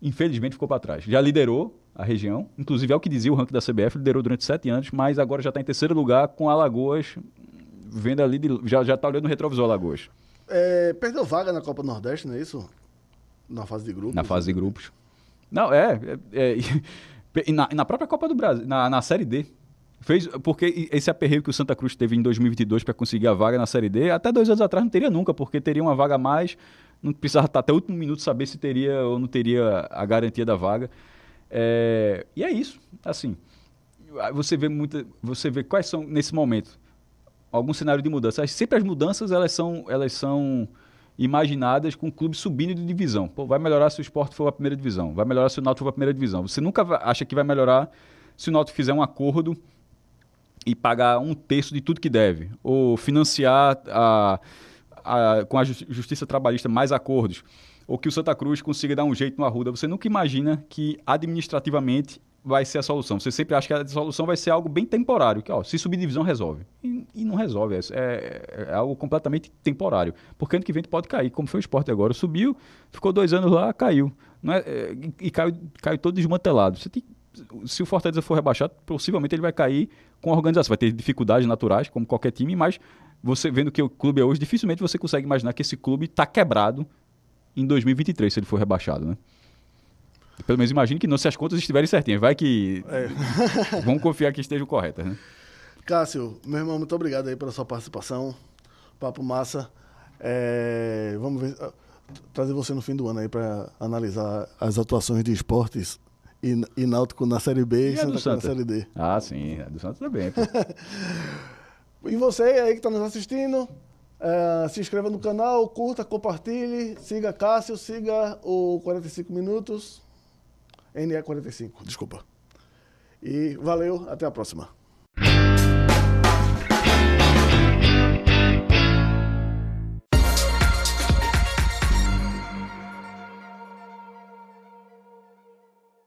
infelizmente, ficou para trás. Já liderou a região, inclusive é o que dizia o ranking da CBF, liderou durante 7 anos, mas agora já está em terceiro lugar com Alagoas, vendo ali, já está olhando no retrovisor Alagoas. Perdeu vaga na Copa do Nordeste, não é isso? Na fase de grupos? Na fase de grupos. Não, e na própria Copa do Brasil, na Série D. Porque esse aperreio que o Santa Cruz teve em 2022 para conseguir a vaga na Série D, até 2 anos atrás não teria nunca, porque teria uma vaga a mais não precisava estar até o último minuto saber se teria ou não teria a garantia da vaga. E é isso, assim, você vê quais são, nesse momento, algum cenário de mudança. Sempre as mudanças, elas são imaginadas com o clube subindo de divisão. Pô, vai melhorar se o Sport for a primeira divisão, vai melhorar se o Náutico for a primeira divisão. Você nunca acha que vai melhorar se o Náutico fizer um acordo e pagar 1/3 de tudo que deve, ou financiar com a justiça trabalhista mais acordos, ou que o Santa Cruz consiga dar um jeito no Arruda. Você nunca imagina que administrativamente vai ser a solução. Você sempre acha que a solução vai ser algo bem temporário, que se subir divisão resolve. E não resolve, é algo completamente temporário. Porque ano que vem pode cair, como foi o Sport agora. Subiu, ficou 2 anos lá, caiu. Não é, e caiu todo desmantelado. Se o Fortaleza for rebaixado, possivelmente ele vai cair com a organização. Vai ter dificuldades naturais, como qualquer time, mas você vendo que o clube é hoje, dificilmente você consegue imaginar que esse clube está quebrado em 2023, se ele for rebaixado, né? Pelo menos imagine que não, se as contas estiverem certinhas. Vai que... Vamos confiar que estejam corretas, né? Cássio, meu irmão, muito obrigado aí pela sua participação. Papo massa. Vamos ver, trazer você no fim do ano aí para analisar as atuações de esportes e Náutico na Série B e Santa Cruz na Série D. Ah, sim. A do Santos também. E você aí que está nos assistindo, se inscreva no canal, curta, compartilhe, siga Cássio, siga o 45 Minutos. NE45, desculpa. E valeu, até a próxima.